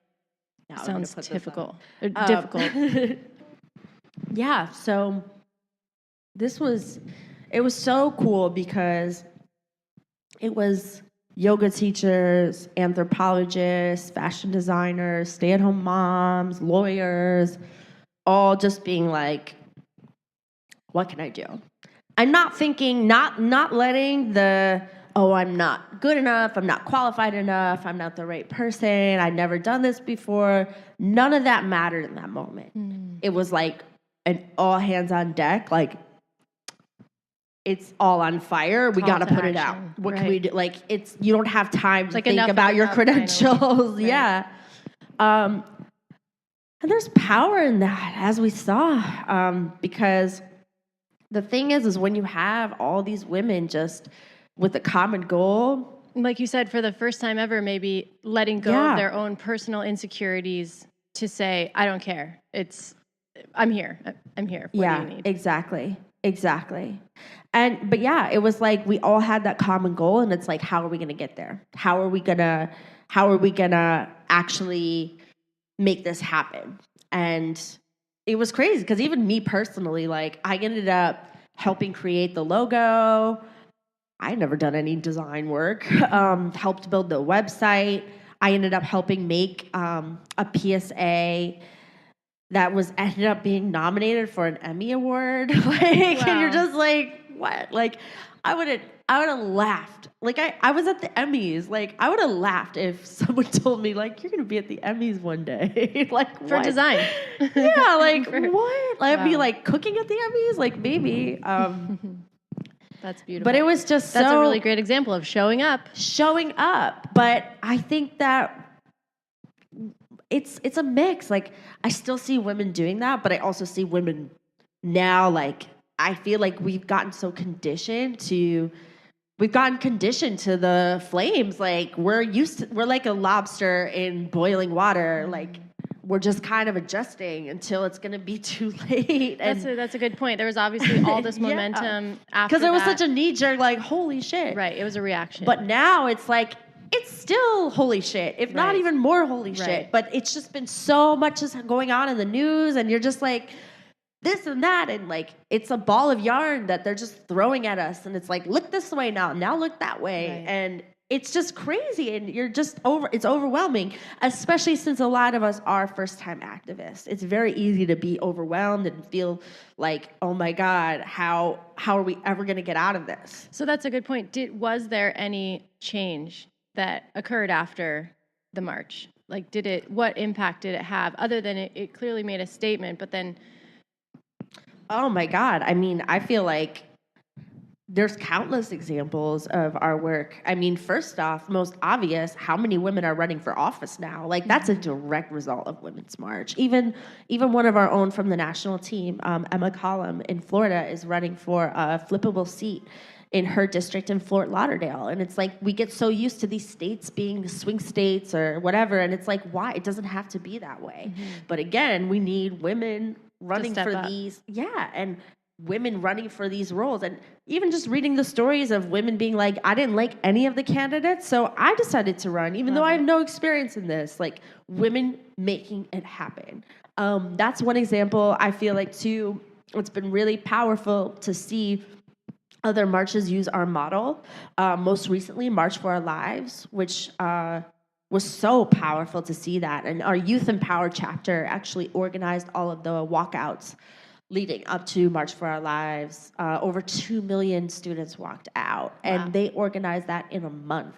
sounds difficult. Yeah, so it was so cool because it was yoga teachers, anthropologists, fashion designers, stay-at-home moms, lawyers, all just being like, what can I do? I'm not thinking, not letting I'm not good enough, I'm not qualified enough, I'm not the right person, I'd never done this before. None of that mattered in that moment. It was like an all hands on deck, like, it's all on fire. We got to put it out. What can we do? Like, you don't have time to think about your credentials. Yeah. And there's power in that, as we saw, because the thing is when you have all these women just with a common goal. Like you said, for the first time ever, maybe letting go of their own personal insecurities to say, I don't care. I'm here. I'm here. What do you need? Exactly. But it was like we all had that common goal, and it's like, how are we going to get there? How are we going to actually make this happen? And it was crazy because even me personally, like, I ended up helping create the logo. I had never done any design work. Helped build the website. I ended up helping make a PSA that ended up being nominated for an Emmy Award. And you're just like, what? Like, I would have laughed. Like, I was at the Emmys. Like, I would have laughed if someone told me, like, you're gonna be at the Emmys one day. Like, for what? Design. Yeah, like, what? Like, I'd be like cooking at the Emmys? Like, maybe. That's beautiful. But it was just That's a really great example of showing up. But I think that it's a mix. Like, I still see women doing that, but I also see women now, like, I feel like we've gotten conditioned to the flames. Like, we're like a lobster in boiling water. Like, we're just kind of adjusting until it's going to be too late. And that's a good point. There was obviously all this momentum after because it was such a knee-jerk, like, holy shit. Right, it was a reaction. But now it's like, it's still holy shit, if not even more holy shit. But it's just been so much is going on in the news, and you're just like, this and that, and like, it's a ball of yarn that they're just throwing at us, and it's like, look this way now look that way. And it's just crazy, and you're just it's overwhelming, especially since a lot of us are first-time activists. It's very easy to be overwhelmed and feel like, oh my God, how are we ever going to get out of this? So that's a good point. Was there any change that occurred after the march? Like, what impact did it have, other than it clearly made a statement, but then... Oh my God. I mean, I feel like there's countless examples of our work. I mean, first off, most obvious, how many women are running for office now? Like, that's a direct result of Women's March. Even one of our own from the national team, Emma Collum in Florida, is running for a flippable seat in her district in Fort Lauderdale. And it's like, we get so used to these states being swing states or whatever, and it's like, why? It doesn't have to be that way. But again, we need women running for these, and women running for these roles. And even just reading the stories of women being like, I didn't like any of the candidates, so I decided to run, even though I have no experience in this. Like, women making it happen. That's one example. I feel like, too, it's been really powerful to see other marches use our model. Most recently, March for Our Lives, which was so powerful to see that. And our Youth Empower chapter actually organized all of the walkouts leading up to March for Our Lives. Over 2 million students walked out, and they organized that in a month.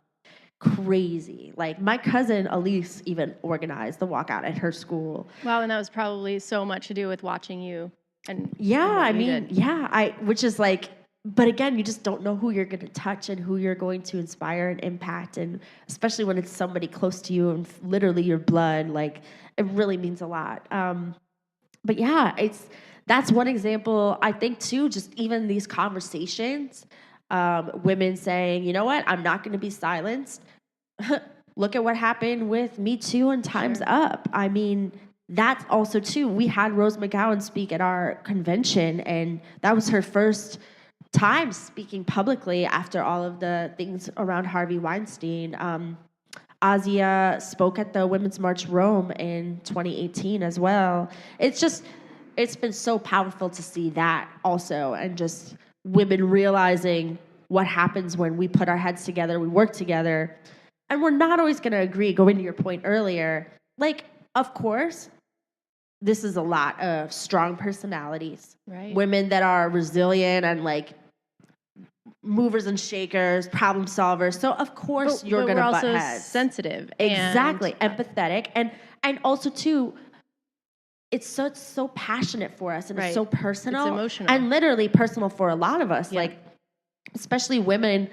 Crazy. Like, my cousin Elise even organized the walkout at her school. Wow, and that was probably so much to do with watching you. And Which is like, but again, you just don't know who you're going to touch and who you're going to inspire and impact, and especially when it's somebody close to you and literally your blood, like, it really means a lot. But yeah, that's one example. I think too, just even these conversations, women saying, you know what, I'm not going to be silenced. Look at what happened with Me Too and Time's Up. I mean, that's also too, we had Rose McGowan speak at our convention, and that was her first time speaking publicly after all of the things around Harvey Weinstein. Azia spoke at the Women's March Rome in 2018 as well. It's been so powerful to see that also, and just women realizing what happens when we put our heads together, we work together, and we're not always going to agree. Going to your point earlier, like, of course, this is a lot of strong personalities, right? Women that are resilient and like movers and shakers, problem solvers. So of course you're going to butt also heads. Sensitive, exactly, empathetic, and also too, it's so passionate for us, and it's so personal, it's emotional, and literally personal for a lot of us. Like, especially women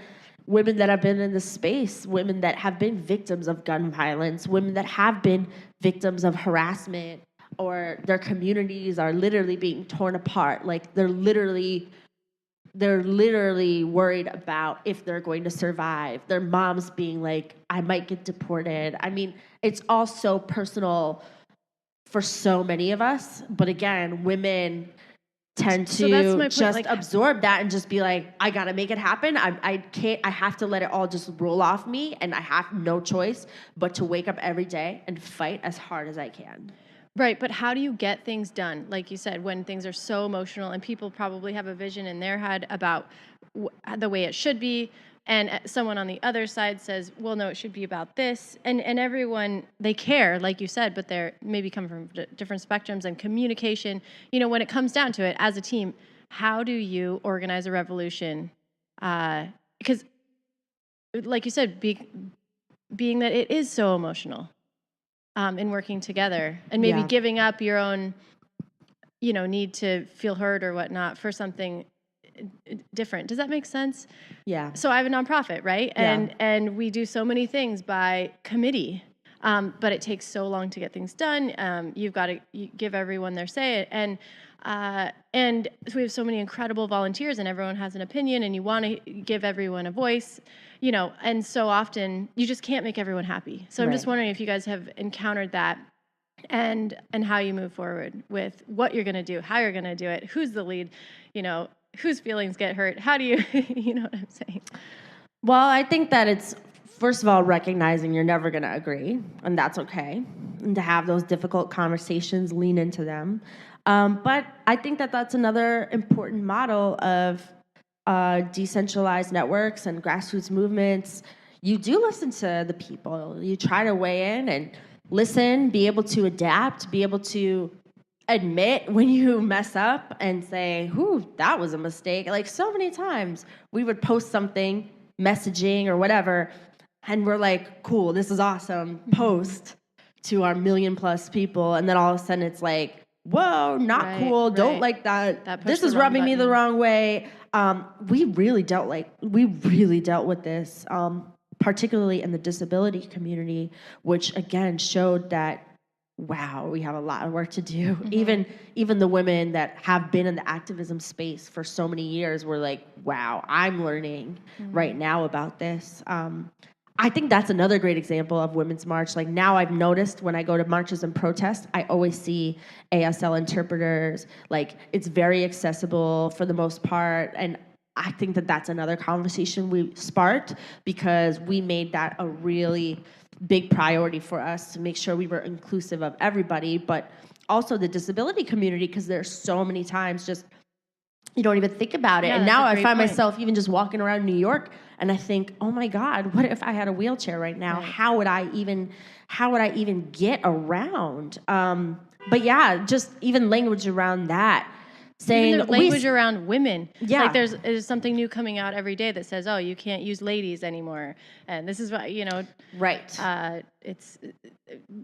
that have been in this space, women that have been victims of gun violence, women that have been victims of harassment, or their communities are literally being torn apart. Like, they're literally worried about if they're going to survive. Their moms being like, I might get deported. I mean, it's all so personal for so many of us. But again, women tend to just absorb that and just be like, I gotta make it happen. I have to let it all just roll off me, and I have no choice but to wake up every day and fight as hard as I can. Right, but how do you get things done? Like you said, when things are so emotional and people probably have a vision in their head about the way it should be, and someone on the other side says, well, no, it should be about this. And everyone, they care, like you said, but they're maybe come from different spectrums and communication. You know, when it comes down to it, as a team, how do you organize a revolution? Because, like you said, being that it is so emotional, in working together, and maybe giving up your own, need to feel heard or whatnot for something different. Does that make sense? Yeah. So I have a nonprofit, right? And we do so many things by committee, but it takes so long to get things done. You've got to give everyone their say, and so we have so many incredible volunteers, and everyone has an opinion, and you want to give everyone a voice, and so often you just can't make everyone happy. So I'm just wondering if you guys have encountered that, and how you move forward with what you're going to do, how you're going to do it, who's the lead, whose feelings get hurt, how do you, you know what I'm saying? Well, I think that it's, first of all, recognizing you're never going to agree, and that's okay, and to have those difficult conversations, lean into them. But I think that that's another important model of decentralized networks and grassroots movements. You do listen to the people. You try to weigh in and listen, be able to adapt, be able to admit when you mess up and say, that was a mistake. Like, so many times we would post something, messaging or whatever, and we're like, cool, this is awesome, post to our 1 million+ people, and then all of a sudden it's like, whoa, not cool, don't like that this is rubbing me the wrong way. We really dealt with this, particularly in the disability community, which again showed that, wow, we have a lot of work to do. Mm-hmm. Even the women that have been in the activism space for so many years were like, wow, I'm learning right now about this. I think that's another great example of Women's March. Like, now I've noticed when I go to marches and protests, I always see ASL interpreters. Like, it's very accessible for the most part. And I think that that's another conversation we sparked, because we made that a really big priority for us to make sure we were inclusive of everybody, but also the disability community, because there's so many times just you don't even think about it. And now I find myself even just walking around New York and I think, oh my God, what if I had a wheelchair right now? Right. How would I even get around? But yeah, just even language around that, saying Even the language around women. Yeah. Like there's something new coming out every day that says, oh, you can't use ladies anymore. And this is what, right. it's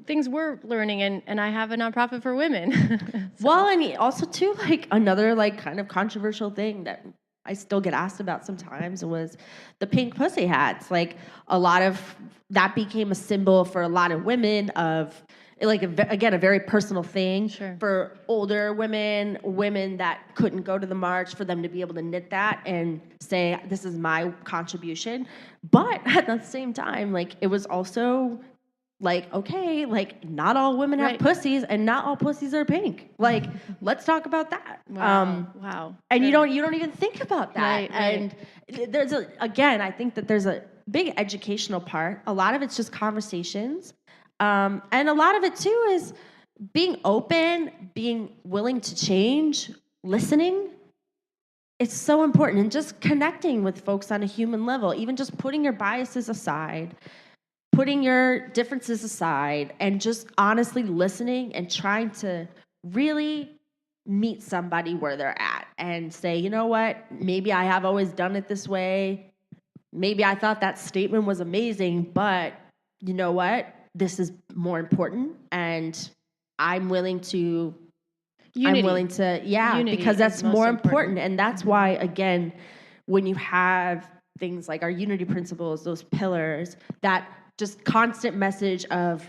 things we're learning, and I have a nonprofit for women. Well, and also too, like another like kind of controversial thing that I still get asked about sometimes was the pink pussy hats. Like a lot of that became a symbol for a lot of women of like again a very personal thing Sure. for older women that couldn't go to the march, for them to be able to knit that and say this is my contribution. But at the same time, like it was also like, okay, like not all women have Right. pussies and not all pussies are pink. Like, let's talk about that. Wow. And Sure. you don't even think about that. Right. And there's again, I think that there's a big educational part. A lot of it's just conversations. And a lot of it too is being open, being willing to change, listening. It's so important, and just connecting with folks on a human level, even just putting your biases aside, putting your differences aside, and just honestly listening and trying to really meet somebody where they're at and say, you know what, maybe I have always done it this way. Maybe I thought that statement was amazing, but you know what? This is more important, and I'm willing to Unity. yeah, Unity because is that's most more important. important. And that's why, again, when you have things like our unity principles, those pillars, that just constant message of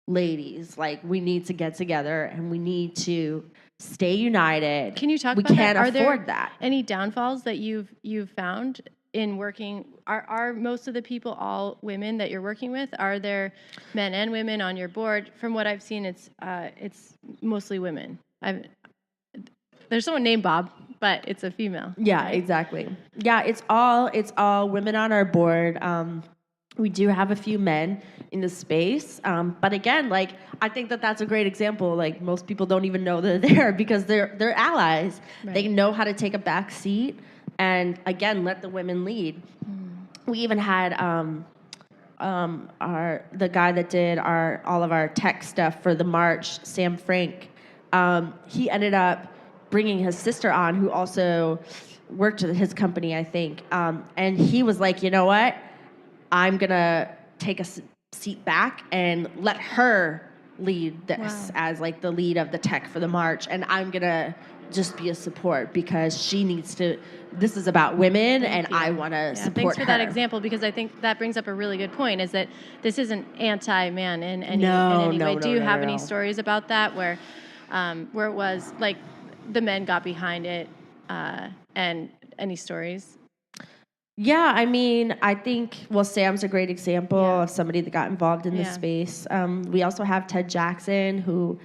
ladies, like we need to get together and we need to stay united. Can you talk we about can't that? Are there afford that. any downfalls that you've found in working? Are most of the people all women that you're working with? Are there men and women on your board? From what I've seen, it's mostly women. There's someone named Bob, but it's a female. Yeah, right? exactly. Yeah, it's all women on our board. We do have a few men in the space, but again, like I think that that's a great example. Like most people don't even know they're there because they're allies. Right. They know how to take a back seat and again let the women lead. We even had the guy that did all of our tech stuff for the march, Sam Frank. He ended up bringing his sister on, who also worked at his company, I think. And he was like, you know what? I'm going to take a seat back and let her lead this Wow. as like the lead of the tech for the march. And I'm going to just be a support because she needs to, this is about women and Thank you. I want to support Thanks for her. that example, because I think that brings up a really good point, is that this isn't anti-man in any No, way. no, Do you no, have no, any no. stories about that where it was like the men got behind it, and any stories? Yeah, I mean, I think, well, Sam's a great example Yeah. of somebody that got involved in this Yeah. space. We also have Ted Jackson, who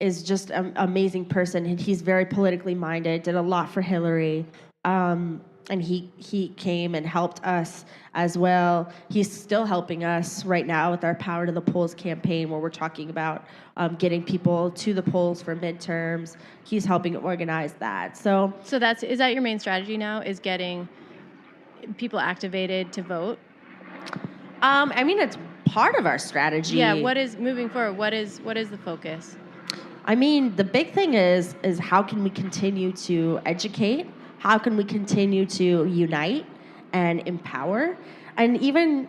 is just an amazing person, and he's very politically minded, did a lot for Hillary. And he came and helped us as well. He's still helping us right now with our Power to the Polls campaign, where we're talking about getting people to the polls for midterms. He's helping organize that. So So is that your main strategy now, is getting people activated to vote? I mean, it's part of our strategy. Yeah. What is moving forward? What is the focus? I mean, the big thing is how can we continue to educate? How can we continue to unite and empower? And even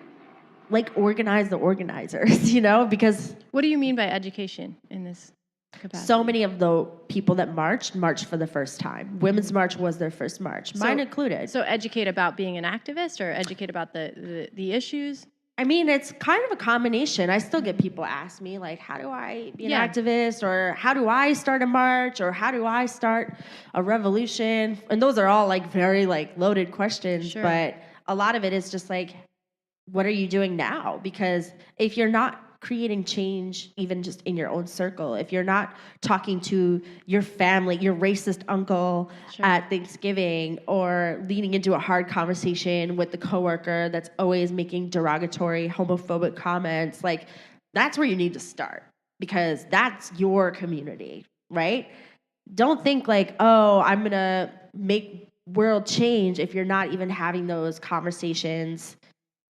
like organize the organizers, because What do you mean by education in this capacity? so many of the people that marched for the first time. Women's March was their first march, mine included. So educate about being an activist, or educate about the issues? I mean, it's kind of a combination. I still get people ask me, like, how do I be an Yeah. activist? Or how do I start a march? Or how do I start a revolution? And those are all, like, very, like, loaded questions. Sure. But a lot of it is just, like, what are you doing now? Because if you're not creating change, even just in your own circle, if you're not talking to your family, your racist uncle Sure. at Thanksgiving, or leaning into a hard conversation with the coworker that's always making derogatory, homophobic comments, like that's where you need to start, because that's your community, right? Don't think like, oh, I'm gonna make world change if you're not even having those conversations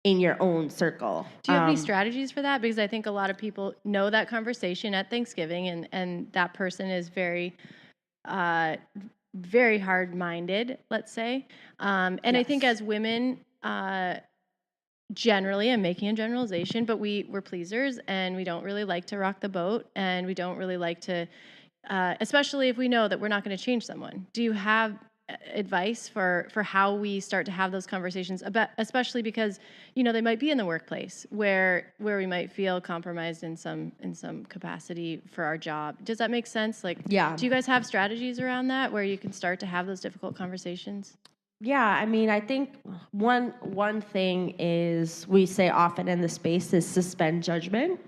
in your own circle. Do you have any strategies for that? Because I think a lot of people know that conversation at Thanksgiving, and that person is very, very hard-minded, let's say. And I think as women, generally, I'm making a generalization, but we're pleasers, and we don't really like to rock the boat, and we don't really like to, especially if we know that we're not going to change someone. Do you have advice for how we start to have those conversations about, especially because they might be in the workplace where we might feel compromised in some capacity for our job? Does that make sense? Like, Yeah. do you guys have strategies around that where you can start to have those difficult conversations? Yeah, I mean, I think one thing is we say often in the space is suspend judgment,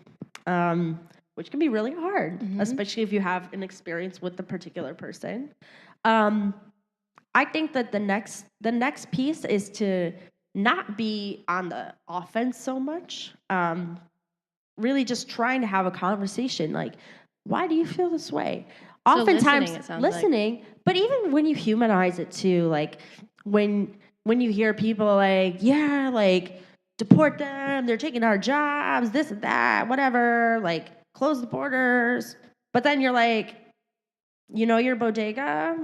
which can be really hard, especially if you have an experience with the particular person. I think that the next piece is to not be on the offense so much. Really just trying to have a conversation. Like, why do you feel this way? So Oftentimes listening, it sounds listening, but even when you humanize it too, like when you hear people like, yeah, like deport them, they're taking our jobs, this and that, whatever, like close the borders. But then you're like, your bodega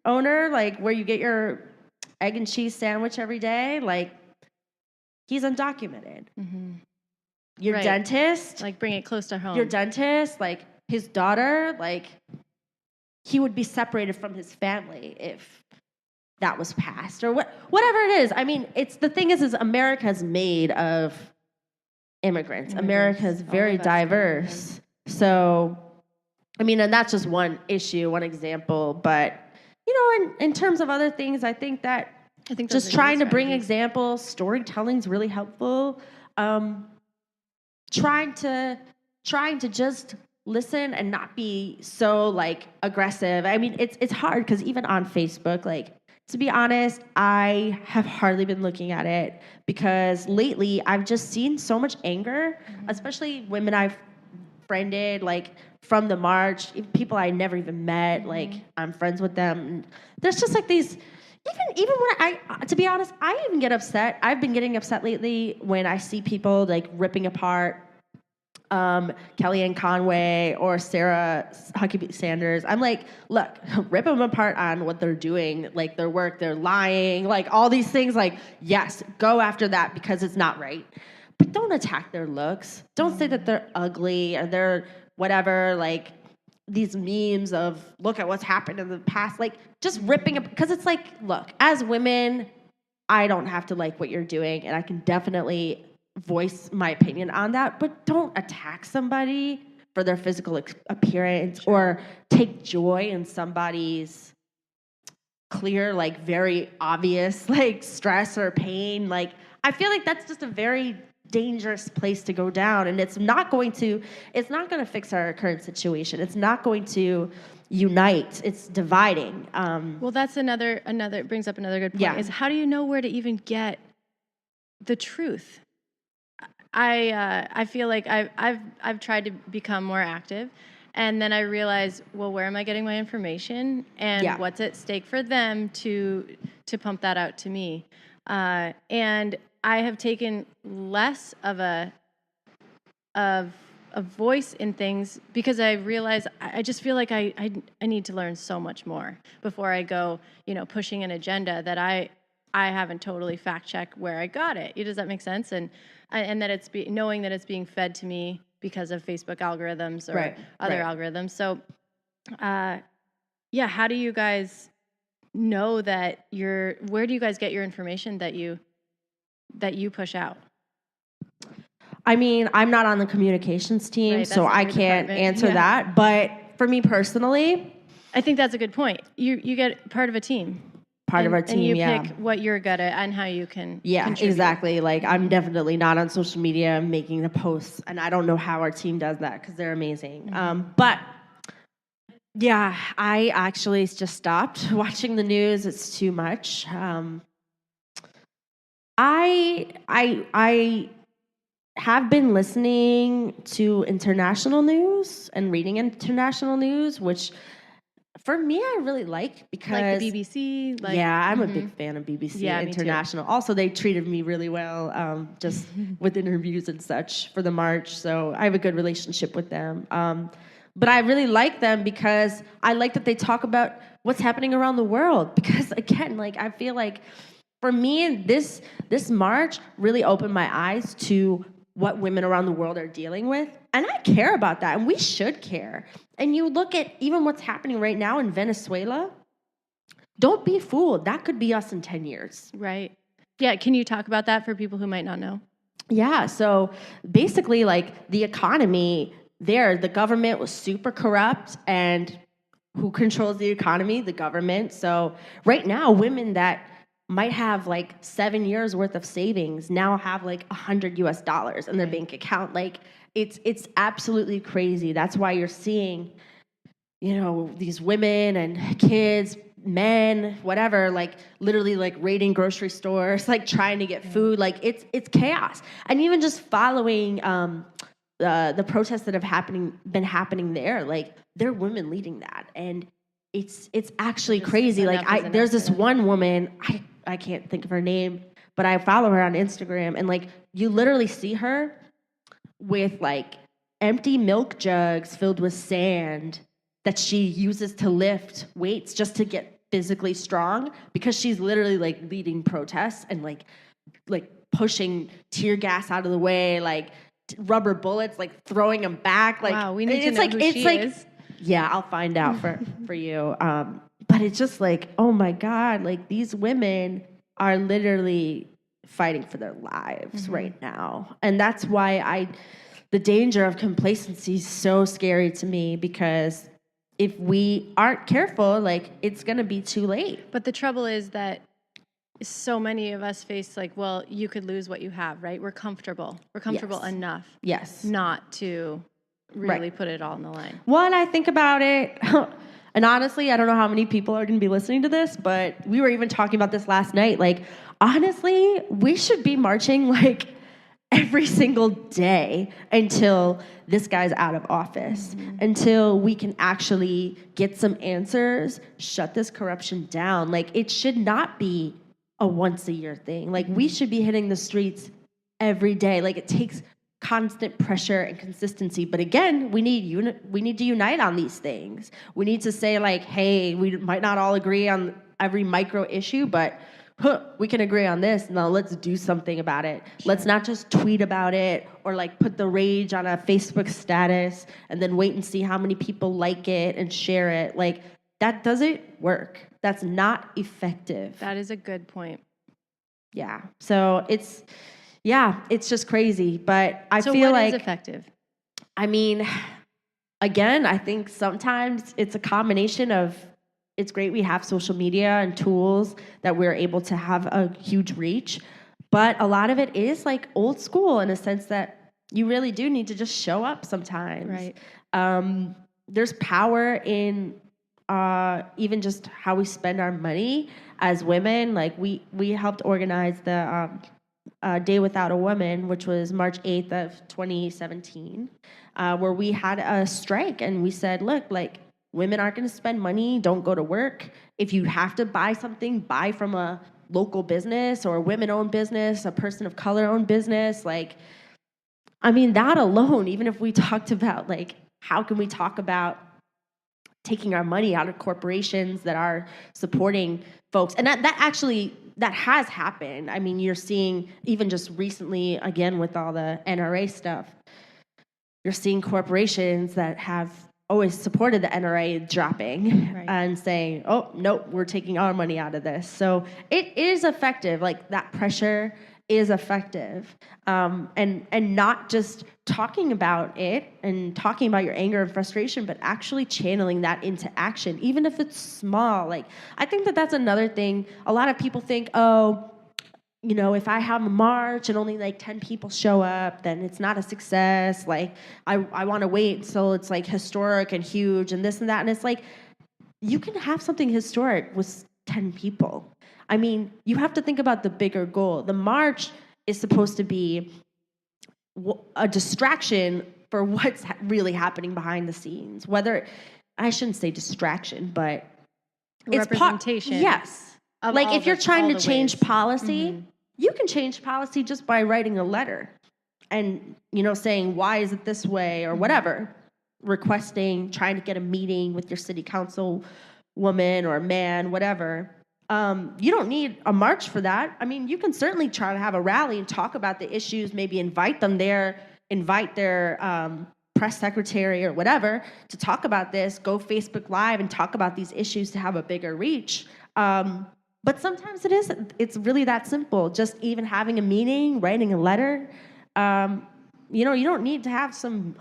owner, like where you get your egg and cheese sandwich every day, like he's undocumented. Your Right. dentist, Like, bring it close to home. your dentist, like his daughter, like he would be separated from his family if that was passed or whatever it is. I mean, the thing is America's made of immigrants. America's very diverse. So, I mean, and that's just one issue, one example, but in terms of other things, I think those just are trying good to bring strategies. examples, storytelling is really helpful. Trying to just listen and not be so like aggressive. I mean, it's hard because even on Facebook, like to be honest, I have hardly been looking at it because lately I've just seen so much anger, especially women I've friended, like from the march, people I never even met, like I'm friends with them. And there's just like these, even when to be honest, I even get upset. I've been getting upset lately when I see people like ripping apart Kellyanne Conway or Sarah Huckabee Sanders. I'm like, look, rip them apart on what they're doing, like their work, they're lying, like all these things. Like, yes, go after that because it's not right. But don't attack their looks. Don't say that they're ugly or they're whatever, like these memes of look at what's happened in the past. Like just ripping it, because it's like, look, as women, I don't have to like what you're doing, and I can definitely voice my opinion on that, but don't attack somebody for their physical appearance or take joy in somebody's clear, like very obvious, like stress or pain. Like I feel like that's just a very dangerous place to go down, and it's not going to fix our current situation. It's not going to unite. It's dividing. Well, that's another brings up another good point. Yeah. Is how do you know where to even get the truth? I feel like I've tried to become more active, and then I realize, well, where am I getting my information, and what's at stake for them to pump that out to me, and I have taken less of a voice in things because I realize I just feel like I need to learn so much more before I go, pushing an agenda that I haven't totally fact checked where I got it. Does that make sense? And that it's knowing that it's being fed to me because of Facebook algorithms or other algorithms. So, how do you guys know that where do you guys get your information that you push out? I mean, I'm not on the communications team, so I can't answer that. But for me personally, I think that's a good point. You get part of a team. Part of our team, and you pick what you're good at and how you can contribute. Exactly. Like I'm definitely not on social media making the posts, and I don't know how our team does that because they're amazing. But yeah, I actually just stopped watching the news. It's too much. I have been listening to international news and reading international news, which For me, I really like because Like the BBC? I'm a big fan of BBC Yeah, me too. International. Also, they treated me really well, just with interviews and such for the march. So I have a good relationship with them. But I really like them because I like that they talk about what's happening around the world. Because again, like I feel like for me, this march really opened my eyes to what women around the world are dealing with. And I care about that, and we should care. And you look at even what's happening right now in Venezuela, don't be fooled. That could be us in 10 years. Right. Yeah, can you talk about that for people who might not know? Yeah, so basically, like, the economy there, the government was super corrupt, and who controls the economy? The government. So right now, women that might have like 7 years worth of savings now have like $100 in their bank account. Like it's absolutely crazy. That's why you're seeing, these women and kids, men, whatever, like literally like raiding grocery stores, like trying to get food. Like it's chaos. And even just following the protests that have been happening there, like there are women leading that, and it's actually crazy. Like there's this one woman, I can't think of her name, but I follow her on Instagram, and like you literally see her with like empty milk jugs filled with sand that she uses to lift weights just to get physically strong, because she's literally like leading protests and like pushing tear gas out of the way, like rubber bullets, like throwing them back. Like, wow, we need to know who she is. Yeah, I'll find out for you. But it's just like, oh my God, like these women are literally fighting for their lives right now. And that's why the danger of complacency is so scary to me, because if we aren't careful, like it's going to be too late. But the trouble is that so many of us face like, well, you could lose what you have, right? We're comfortable. We're comfortable enough. Yes. Not to really put it all on the line. One, I think about it, and honestly, I don't know how many people are going to be listening to this, but we were even talking about this last night. Like, honestly, we should be marching like every single day until this guy's out of office, until we can actually get some answers, shut this corruption down. Like, it should not be a once a year thing. Like, we should be hitting the streets every day. Like, it takes constant pressure and consistency. But again, we need to unite on these things. We need to say like, hey, we might not all agree on every micro issue, but we can agree on this. Now let's do something about it. Sure. Let's not just tweet about it or like put the rage on a Facebook status and then wait and see how many people like it and share it. Like, that doesn't work. That's not effective. That is a good point. Yeah. So it's just crazy. But I feel what like is effective? I mean, again, I think sometimes it's a combination of, it's great we have social media and tools that we're able to have a huge reach, but a lot of it is like old school in a sense that you really do need to just show up sometimes. Right. There's power in even just how we spend our money as women. Like we helped organize the Day Without a Woman, which was March 8th of 2017, where we had a strike and we said, look, like, women aren't going to spend money. Don't go to work. If you have to buy something, buy from a local business or a women-owned business, a person of color-owned business. Like, I mean, that alone, even if we talked about, like, how can we talk about taking our money out of corporations that are supporting folks? And that has happened. I mean, you're seeing, even just recently, again, with all the NRA stuff, you're seeing corporations that have always supported the NRA dropping and saying, oh, nope, we're taking our money out of this. So it is effective. Like, that pressure is effective. And not just talking about it and talking about your anger and frustration, but actually channeling that into action, even if it's small. Like, I think that's another thing. A lot of people think, oh, if I have a march and only like 10 people show up, then it's not a success. Like, I want to wait until it's like historic and huge and this and that. And it's like, you can have something historic with 10 people. I mean, you have to think about the bigger goal. The march is supposed to be a distraction for what's really happening behind the scenes. Whether I shouldn't say distraction, but it's Representation. Yes. Of Like all if you're the- trying all to the change ways. policy, you can change policy just by writing a letter and, saying, why is it this way or whatever, requesting, trying to get a meeting with your city council woman or man, whatever. You don't need a march for that. I mean, you can certainly try to have a rally and talk about the issues, maybe invite them there, invite their press secretary or whatever to talk about this, go Facebook Live and talk about these issues to have a bigger reach. But sometimes it's really that simple. Just even having a meeting, writing a letter. You don't need to have some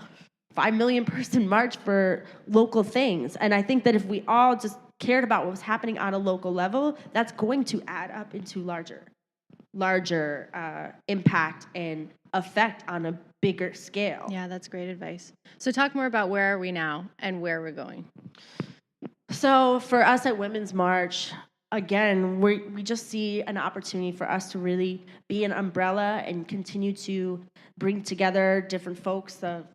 5 million person march for local things. And I think that if we all just cared about what was happening on a local level, that's going to add up into larger impact and effect on a bigger scale. Yeah, that's great advice. So talk more about where are we now and where we're going. So for us at Women's March, again, we just see an opportunity for us to really be an umbrella and continue to bring together different folks of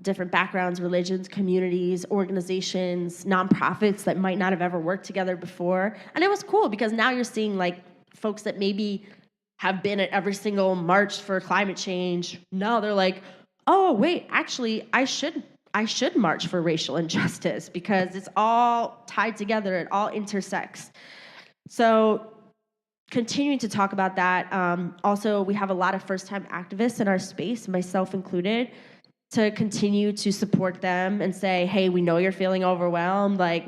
different backgrounds, religions, communities, organizations, nonprofits that might not have ever worked together before. And it was cool because now you're seeing like folks that maybe have been at every single march for climate change. Now they're like, oh, wait, actually, I should march for racial injustice because it's all tied together. It all intersects. So continuing to talk about that. Also, we have a lot of first-time activists in our space, myself included, to continue to support them and say, hey, we know you're feeling overwhelmed. Like,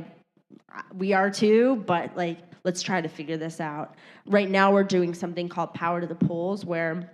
we are too, but like, let's try to figure this out. Right now, we're doing something called Power to the Polls, where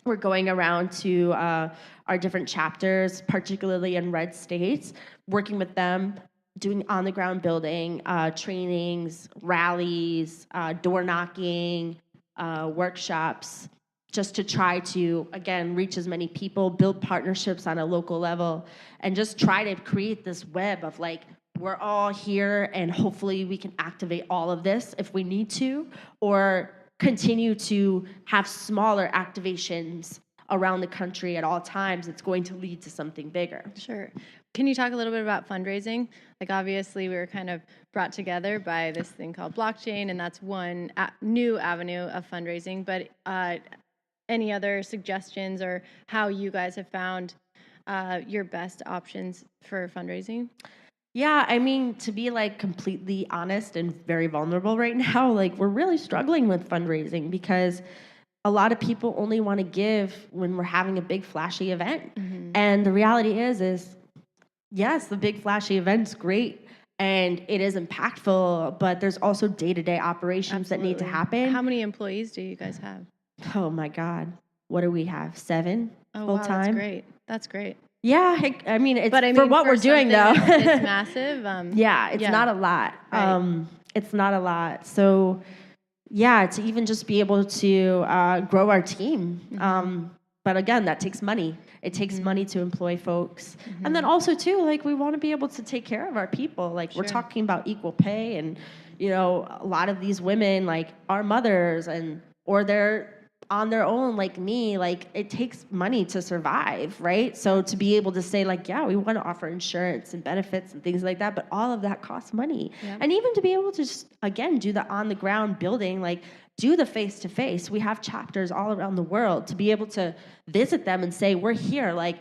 we're going around to our different chapters, particularly in red states, working with them, doing on-the-ground building, trainings, rallies, door knocking, workshops, just to try to, again, reach as many people, build partnerships on a local level, and just try to create this web of like, we're all here and hopefully we can activate all of this if we need to, or continue to have smaller activations around the country at all times. It's going to lead to something bigger. Sure. Can you talk a little bit about fundraising? Like, obviously, we were kind of brought together by this thing called blockchain, and that's one new avenue of fundraising. But any other suggestions or how you guys have found your best options for fundraising? Yeah, I mean, to be like completely honest and very vulnerable right now, like we're really struggling with fundraising because a lot of people only want to give when we're having a big flashy event. Mm-hmm. And the reality is yes, the big flashy event's great and it is impactful, but there's also day-to-day operations that need to happen. How many employees do you guys have? Oh my God. What do we have? 7 full-time? Wow, that's great. That's great. Yeah, I mean, for what we're doing though. It's massive. Yeah, it's not a lot. Right. It's not a lot. So yeah, to even just be able to grow our team. Mm-hmm. But again, that takes money. It takes money to employ folks. Mm-hmm. And then also too, like we want to be able to take care of our people. Like we're talking about equal pay and, a lot of these women like are mothers or they're on their own like me, like it takes money to survive, right? So to be able to say like, yeah, we want to offer insurance and benefits and things like that, but all of that costs money. Yeah. And even to be able to just, again, do the on the ground building, like do the face-to-face. We have chapters all around the world to be able to visit them and say, we're here. Like,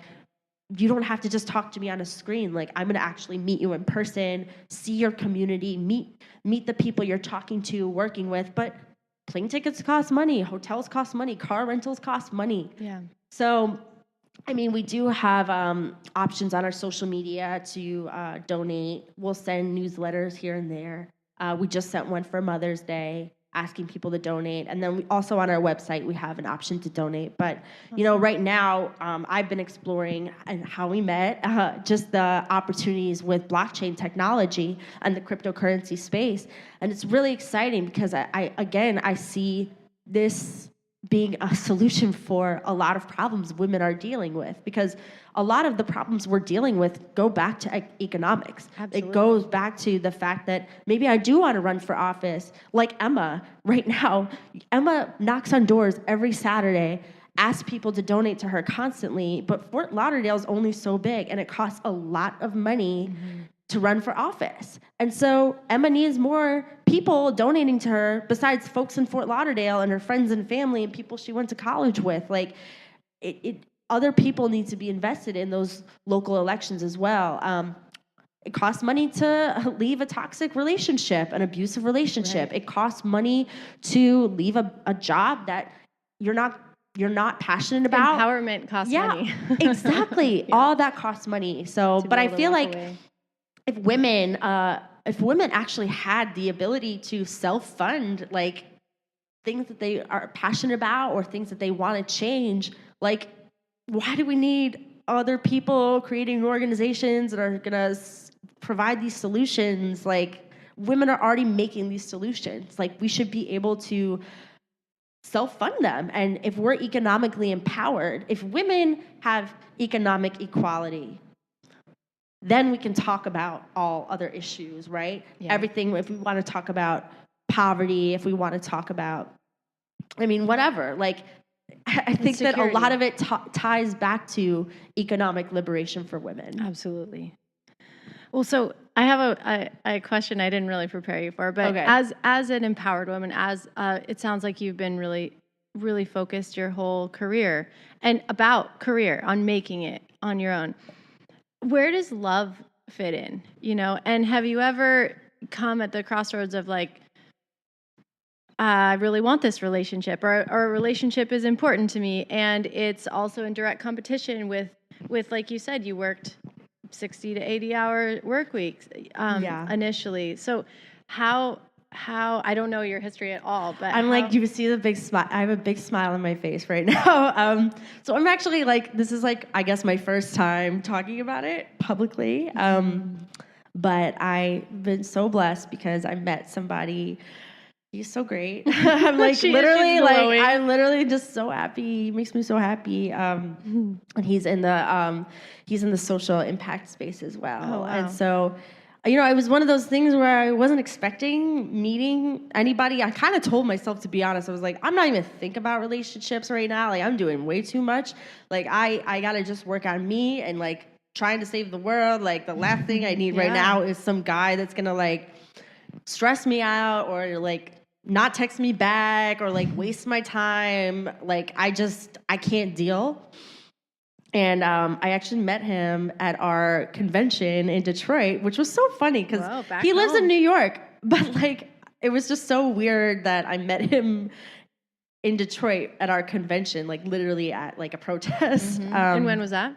you don't have to just talk to me on a screen. Like, I'm going to actually meet you in person, see your community, meet the people you're talking to, working with, but plane tickets cost money, hotels cost money, car rentals cost money. Yeah. So, I mean, we do have options on our social media to donate. We'll send newsletters here and there. We just sent one for Mother's Day, asking people to donate. And then we also on our website, we have an option to donate. But, right now, I've been exploring and how we met, just the opportunities with blockchain technology and the cryptocurrency space. And it's really exciting because I see this being a solution for a lot of problems women are dealing with, because a lot of the problems we're dealing with go back to economics. Absolutely. It goes back to the fact that maybe I do want to run for office, like Emma right now. Emma knocks on doors every Saturday, asks people to donate to her constantly, but Fort Lauderdale's only so big, and it costs a lot of money to run for office. And so Emma needs more people donating to her besides folks in Fort Lauderdale and her friends and family and people she went to college with. Like, other people need to be invested in those local elections as well. It costs money to leave a toxic relationship, an abusive relationship. Right. It costs money to leave a job that you're not passionate about. Empowerment costs money. Exactly. Yeah. All that costs money. So, but I feel like if women actually had the ability to self-fund like things that they are passionate about or things that they want to change, like, why do we need other people creating organizations that are gonna provide these solutions? Like, women are already making these solutions. Like, we should be able to self-fund them. And if we're economically empowered, if women have economic equality, then we can talk about all other issues, right? Yeah. Everything, if we want to talk about poverty, if we want to talk about, I mean, whatever. Like, I think that a lot of it ties back to economic liberation for women. Absolutely. Well, so I have a question I didn't really prepare you for, but as an empowered woman, as it sounds like you've been really, really focused your whole career on making it on your own. Where does love fit in? You know, and have you ever come at the crossroads of like, I really want this relationship, or a relationship is important to me, and it's also in direct competition with like you said, you worked 60 to 80-hour work weeks initially. So how I don't know your history at all, but like, you see the big smile. I have a big smile on my face right now. So I'm actually like, this is like, I guess my first time talking about it publicly. But I've been so blessed because I met somebody. He's so great. I'm like I'm literally just so happy. He makes me so happy. And he's in the social impact space as well. Oh, wow. And so, you know, it was one of those things where I wasn't expecting meeting anybody. I kind of told myself, to be honest, I was like, I'm not even thinking about relationships right now. Like, I'm doing way too much. Like, I gotta just work on me and like trying to save the world. Like, the last thing I need right now is some guy that's gonna like stress me out or like not text me back or like waste my time. Like, I can't deal. And I actually met him at our convention in Detroit, which was so funny because he lives in New York. But like, it was just so weird that I met him in Detroit at our convention, like literally at like a protest. And when was that?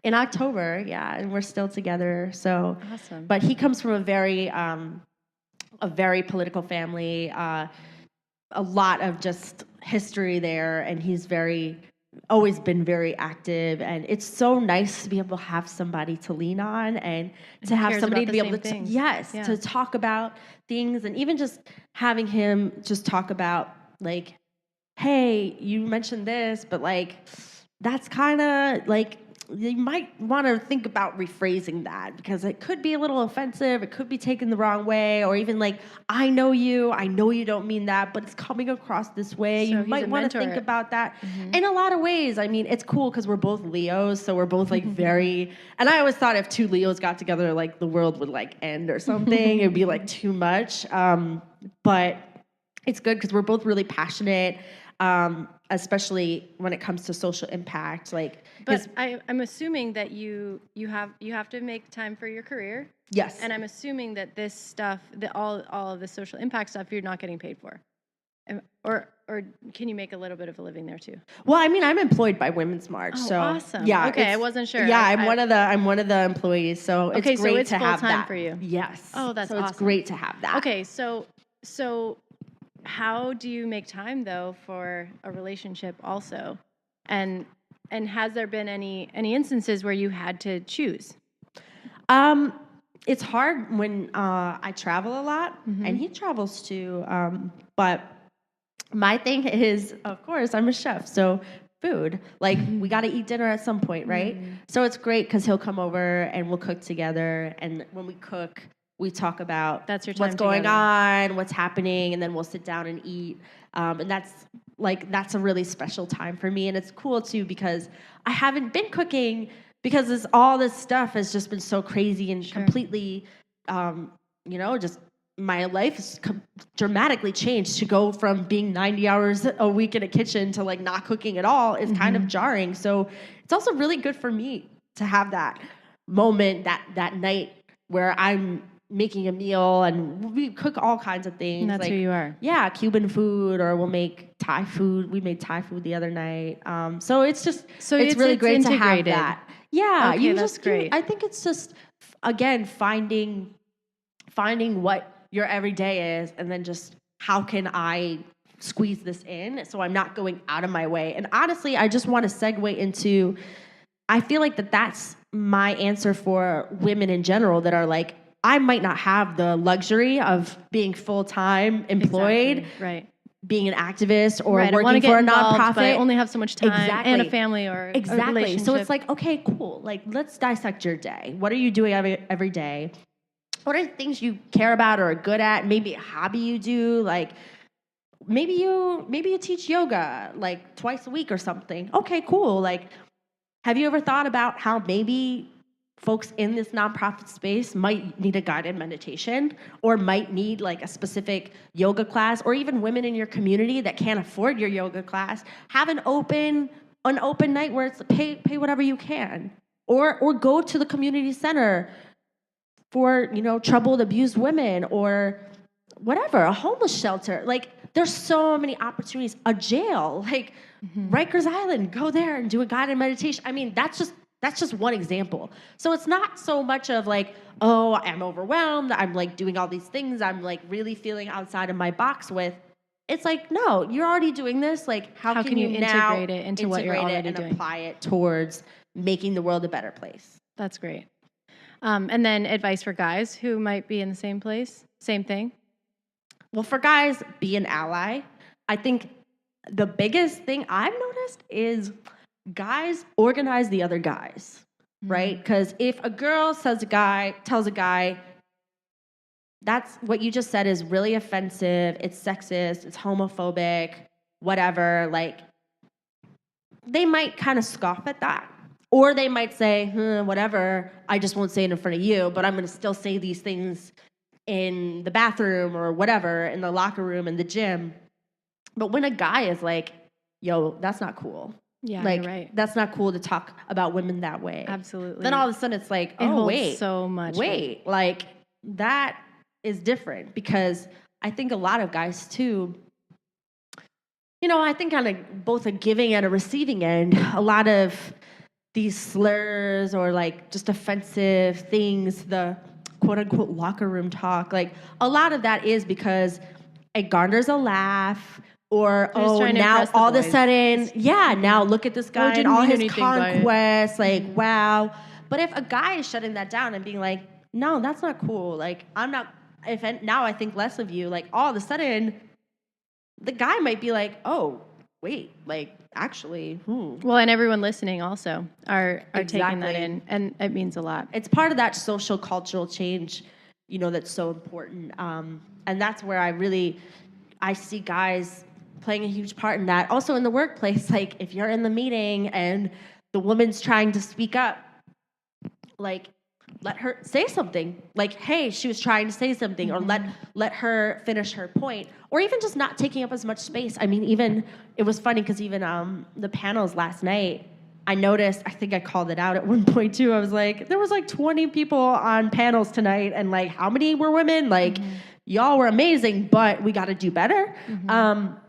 In October, yeah. And we're still together. So awesome. But he comes from a very political family, a lot of just history there, and he's always been very active, and it's so nice to be able to have somebody to lean on and to have somebody to be able to to talk about things, and even just having him just talk about like, hey, you mentioned this, but like that's kind of like, you might want to think about rephrasing that because it could be a little offensive. It could be taken the wrong way, or even like, I know you don't mean that, but it's coming across this way. So you might want to think about that in a lot of ways. I mean, it's cool because we're both Leos, so we're both like very, and I always thought if two Leos got together, like the world would like end or something. It'd be like too much. But it's good because we're both really passionate. Especially when it comes to social impact, like. But I'm assuming that you have to make time for your career. Yes. And I'm assuming that this stuff, that all of the social impact stuff, you're not getting paid for, or can you make a little bit of a living there too? Well, I mean, I'm employed by Women's March, so awesome. Yeah. Okay, I wasn't sure. Yeah, I'm one of the employees, so it's great so it's to have that for you. Yes. Oh, that's awesome. It's great to have that. Okay, so. How do you make time though for a relationship also, and has there been any instances where you had to choose? It's hard when I travel a lot, and he travels too. But my thing is, of course, I'm a chef, so food. Like, we got to eat dinner at some point, right? So it's great because he'll come over and we'll cook together, and when we cook, we talk about what's going on, what's happening, and then we'll sit down and eat. And that's a really special time for me. And it's cool too because I haven't been cooking because all this stuff has just been so crazy and completely, just my life has dramatically changed. To go from being 90 hours a week in a kitchen to like not cooking at all is kind of jarring. So it's also really good for me to have that moment, that night where I'm making a meal and we cook all kinds of things. And that's who you are. Yeah, Cuban food, or we'll make Thai food. We made Thai food the other night. So it's really great integrated. to have that. Yeah, okay, that's great. I think it's just, again, finding what your everyday is, and then just how can I squeeze this in so I'm not going out of my way. And honestly, I just want to segue into, I feel like that's my answer for women in general that are like, I might not have the luxury of being full-time employed, exactly. Right. being an activist, or right. working for a involved, nonprofit. But I only have so much time Exactly. and a family or a relationship. So it's like, okay, cool. Like, let's dissect your day. What are you doing every day? What are things you care about or are good at? Maybe a hobby you do. Like, maybe you teach yoga like twice a week or something. Okay, cool. Like, have you ever thought about how maybe folks in this nonprofit space might need a guided meditation, or might need like a specific yoga class, or even women in your community that can't afford your yoga class, have an open night where it's pay whatever you can, or go to the community center for, troubled, abused women, or whatever, a homeless shelter. Like, there's so many opportunities, a jail, like Rikers Island, go there and do a guided meditation. I mean, that's just one example. So it's not so much of like, oh, I'm overwhelmed, I'm like doing all these things, I'm like really feeling outside of my box with. It's like, no, you're already doing this. Like, how can you now integrate it into what you're already and doing? apply it towards making the world a better place? That's great. And then advice for guys who might be in the same place, same thing. Well, for guys, be an ally. I think the biggest thing I've noticed is guys organize the other guys, right? Because if a girl tells a guy, that's what you just said is really offensive, it's sexist, it's homophobic, whatever, like, they might kind of scoff at that. Or they might say, whatever, I just won't say it in front of you, but I'm going to still say these things in the bathroom or whatever, in the locker room, in the gym. But when a guy is like, yo, that's not cool. Yeah, like, you're right. That's not cool to talk about women that way. Absolutely. Then all of a sudden it's like, wait. So much. Wait, like, that is different, because I think a lot of guys too, I think on both a giving and a receiving end, a lot of these slurs or like just offensive things, the quote unquote locker room talk, like a lot of that is because it garners a laugh, or now all of a sudden, now look at this guy and all his conquests, like, wow. But if a guy is shutting that down and being like, no, that's not cool, like, now I think less of you, like, all of a sudden the guy might be like, oh, wait, like, actually, Well, and everyone listening also are Exactly. taking that in, and it means a lot. It's part of that social cultural change, that's so important. And that's where I see guys playing a huge part in that. Also in the workplace, like, if you're in the meeting and the woman's trying to speak up, like, let her say something. Like, hey, she was trying to say something, or let her finish her point, or even just not taking up as much space. I mean, even, it was funny because even the panels last night, I noticed, I think I called it out at one point too. I was like, there was like 20 people on panels tonight, and like, how many were women? Like, y'all were amazing, but we got to do better.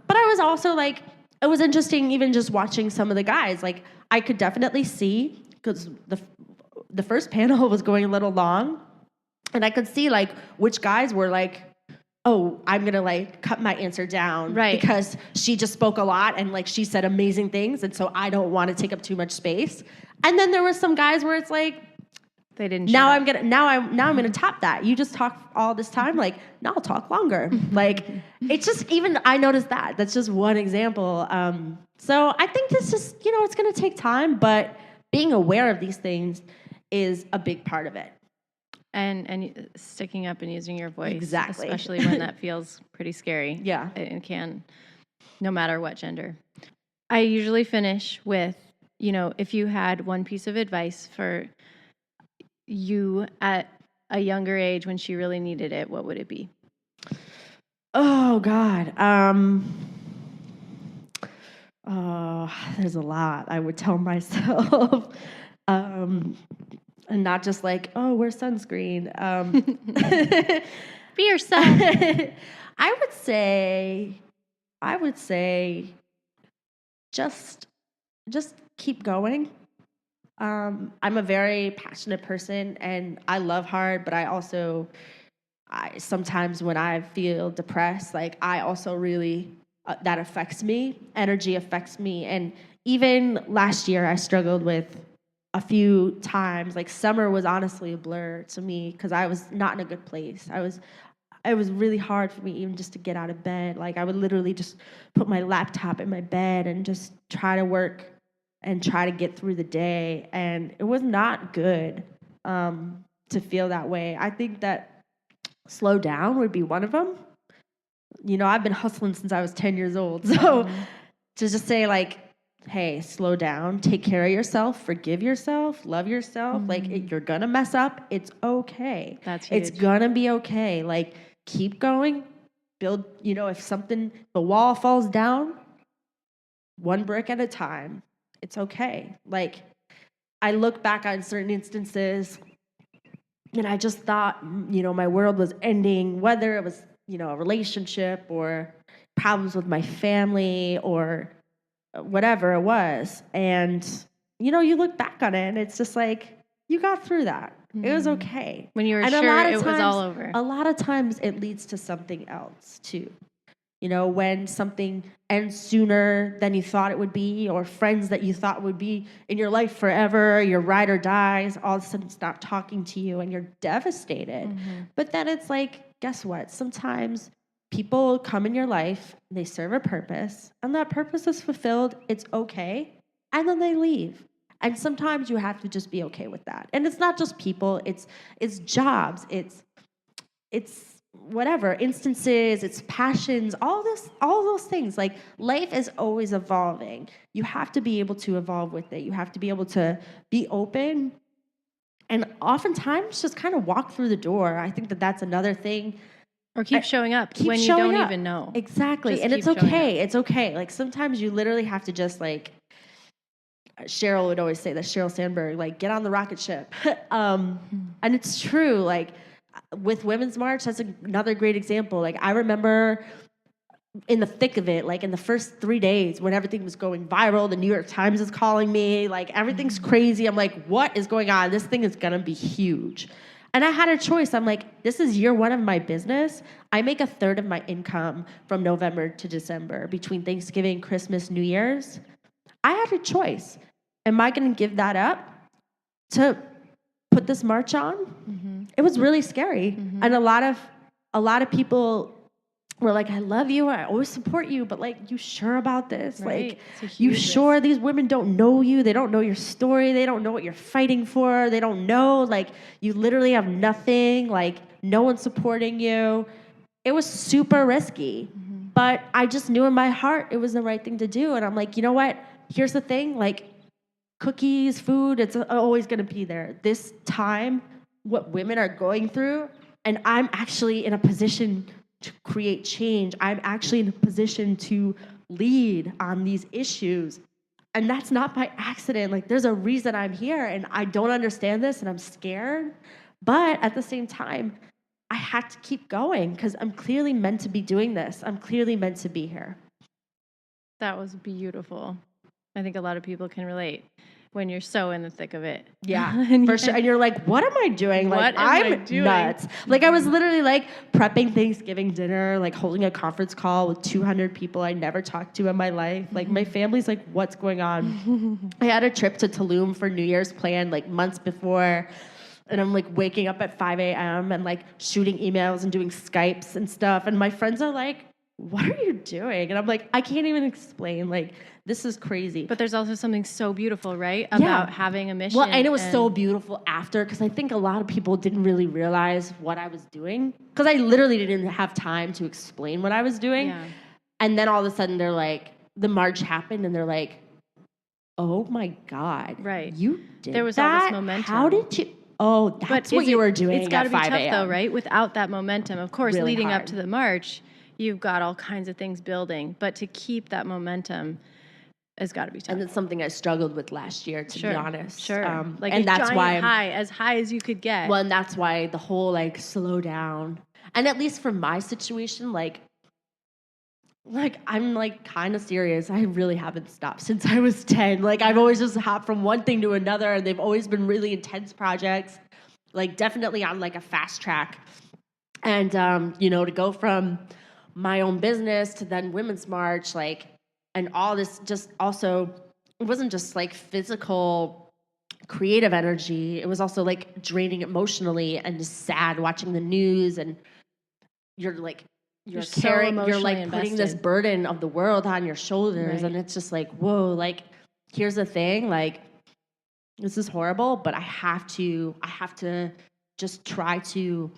But I was also like, it was interesting even just watching some of the guys. Like, I could definitely see, because the first panel was going a little long, and I could see like which guys were like, oh, I'm going to like cut my answer down, right, because she just spoke a lot and like she said amazing things, and so I don't want to take up too much space. And then there were some guys where it's like, they didn't. Now I'm gonna top that. You just talk all this time. Like, now I'll talk longer. Like, it's just, even I noticed that. That's just one example. So I think this is, it's gonna take time, but being aware of these things is a big part of it. And sticking up and using your voice, Exactly. especially when that feels pretty scary. Yeah, it can, no matter what gender. I usually finish with, if you had one piece of advice for you at a younger age when she really needed it, what would it be? Oh God. There's a lot I would tell myself. And not just like, oh, wear sunscreen. Be yourself. I would say just keep going. I'm a very passionate person and I love hard, but I sometimes when I feel depressed, like I also really, that affects me. Energy affects me. And even last year I struggled with a few times, like summer was honestly a blur to me because I was not in a good place. It was really hard for me even just to get out of bed. Like I would literally just put my laptop in my bed and just try to work and try to get through the day. And it was not good to feel that way. I think that slow down would be one of them. I've been hustling since I was 10 years old. So to just say like, hey, slow down, take care of yourself, forgive yourself, love yourself. Like you're going to mess up. It's okay. That's huge. It's going to be okay. Like keep going, build, if the wall falls down, one brick at a time, it's okay. Like I look back on certain instances and I just thought, my world was ending, whether it was, a relationship or problems with my family or whatever it was. And, you look back on it and it's just like, you got through that. It was okay. When you were and sure it was all over. A lot of times it leads to something else too. When something ends sooner than you thought it would be, or friends that you thought would be in your life forever, your ride or dies, all of a sudden stop talking to you and you're devastated. But then it's like, guess what? Sometimes people come in your life, they serve a purpose, and that purpose is fulfilled, it's okay, and then they leave. And sometimes you have to just be okay with that. And it's not just people, it's jobs, it's whatever, instances, it's passions, all those things. Like life is always evolving. You have to be able to evolve with it. You have to be able to be open and oftentimes just kind of walk through the door. I think that that's another thing. Or keep showing up when you don't even know. Exactly. Just and it's okay. It's okay. Like sometimes you literally have to just like, Cheryl would always say that, Sheryl Sandberg, like get on the rocket ship. And it's true. Like with Women's March, that's another great example. Like I remember in the thick of it, like in the first 3 days when everything was going viral, the New York Times is calling me, like everything's crazy. I'm like, what is going on? This thing is gonna be huge. And I had a choice. I'm like, this is year one of my business. I make a third of my income from November to December between Thanksgiving, Christmas, New Year's. I had a choice. Am I gonna give that up to put this march on? It was really scary. And a lot of people were like, I love you, I always support you, but like, you sure about this? Right. Like, you sure these women don't know you? They don't know your story. They don't know what you're fighting for. They don't know, like, you literally have nothing, like, no one's supporting you. It was super risky, but I just knew in my heart it was the right thing to do. And I'm like, you know what? Here's the thing, like, cookies, food, it's always gonna be there. This time, what women are going through, and I'm actually in a position to create change. I'm actually in a position to lead on these issues. And that's not by accident. Like there's a reason I'm here and I don't understand this and I'm scared. But at the same time, I had to keep going because I'm clearly meant to be doing this. I'm clearly meant to be here. That was beautiful. I think a lot of people can relate when you're so in the thick of it. Yeah, for sure. And you're like, what am I doing? Like, I'm doing? Nuts. Like, I was literally like prepping Thanksgiving dinner, like holding a conference call with 200 people I never talked to in my life. Like, my family's like, what's going on? I had a trip to Tulum for New Year's planned like months before. And I'm like waking up at 5 a.m. and like shooting emails and doing Skypes and stuff. And my friends are like, what are you doing? And I'm like, I can't even explain. Like, this is crazy. But there's also something so beautiful, right? About having a mission. Well, and it was so beautiful after, because I think a lot of people didn't really realize what I was doing. Because I literally didn't have time to explain what I was doing. Yeah. And then all of a sudden they're like, the march happened and they're like, oh my God. Right. You did There was all this that? momentum. How did you? Oh, that's what you were doing It's got to at be 5 tough a.m. though, right? Without that momentum. Of course, Really leading up hard. to the march, you've got all kinds of things building, but to keep that momentum has got to be tough. And it's something I struggled with last year, to be honest. Sure. Like and a that's giant why high, as high as you could get. Well, and that's why the whole like slow down. And at least for my situation, like I'm like kind of serious. I really haven't stopped since I was 10. Like I've always just hopped from one thing to another, and they've always been really intense projects. Like definitely on like a fast track. And you know, to go from my own business to then Women's March, like, and all this, just also, it wasn't just like physical creative energy. It was also like draining emotionally and just sad watching the news, and you're so carrying, you're like emotionally putting this invested. burden of the world on your shoulders. Right. And it's just like, whoa, like, here's the thing, like, this is horrible, but I have to just try to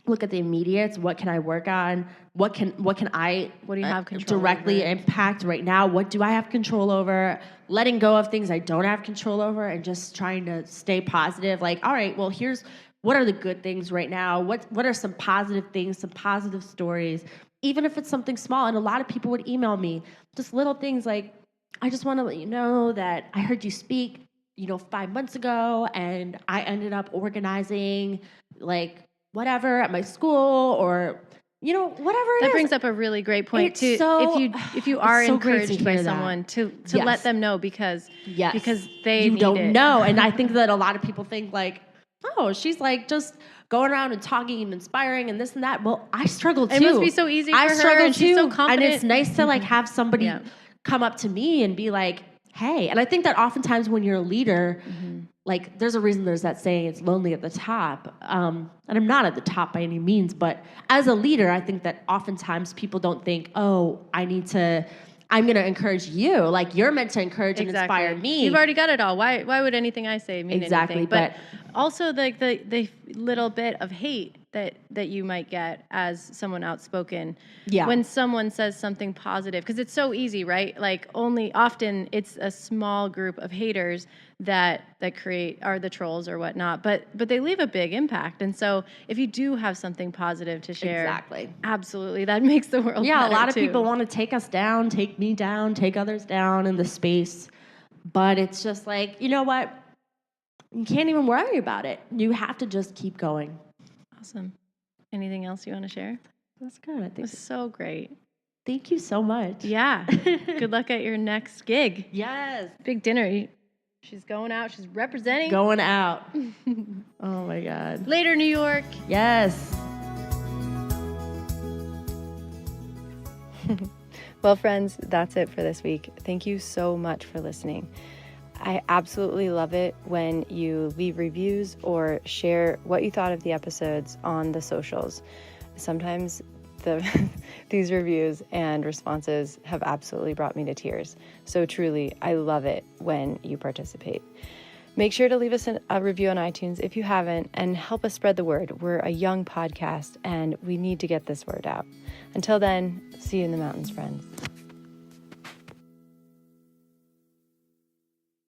look at the immediates. What can I work on? What can I What do you have control directly over? impact right now? What do I have control over? Letting go of things I don't have control over, and just trying to stay positive. Like, all right, well, here's what are the good things right now? What are some positive things, some positive stories? Even if it's something small. And a lot of people would email me just little things like, I just want to let you know that I heard you speak, 5 months ago, and I ended up organizing like whatever at my school, or whatever it is. That brings up a really great point It's too. so- if you are it's so great to encouraged by hear that. someone to Yes. let them know because they you need don't it. know. And I think that a lot of people think like, oh, she's like just going around and talking and inspiring and this and that. Well, I struggle too. It must be so easy for I her, struggle and she's so too. confident. And it's nice to like have somebody Yeah. come up to me and be like, hey. And I think that oftentimes when you're a leader, like there's a reason there's that saying, it's lonely at the top. And I'm not at the top by any means, but as a leader, I think that oftentimes people don't think, oh, I'm going to encourage you. Like you're meant to encourage and inspire me. You've already got it all. Why would anything I say mean Exactly, anything? But also the little bit of hate that you might get as someone outspoken. Yeah. When someone says something positive, because it's so easy, right? Like often it's a small group of haters that are the trolls or whatnot, but they leave a big impact. And so if you do have something positive to share, Exactly. absolutely, that makes the world Yeah, a better lot of too. people want to take us down, take me down, take others down in the space. But it's just like, you know what? You can't even worry about it. You have to just keep going. Awesome. Anything else you want to share? That's good. I It think. was so great. Thank you so much. Yeah. Good luck at your next gig. Yes. Big dinner. She's going out. She's representing. Going out. Oh my God. Later, New York. Yes. Well, friends, that's it for this week. Thank you so much for listening. I absolutely love it when you leave reviews or share what you thought of the episodes on the socials. Sometimes these reviews and responses have absolutely brought me to tears. So truly, I love it when you participate. Make sure to leave us a review on iTunes if you haven't, and help us spread the word. We're a young podcast and we need to get this word out. Until then, see you in the mountains, friends.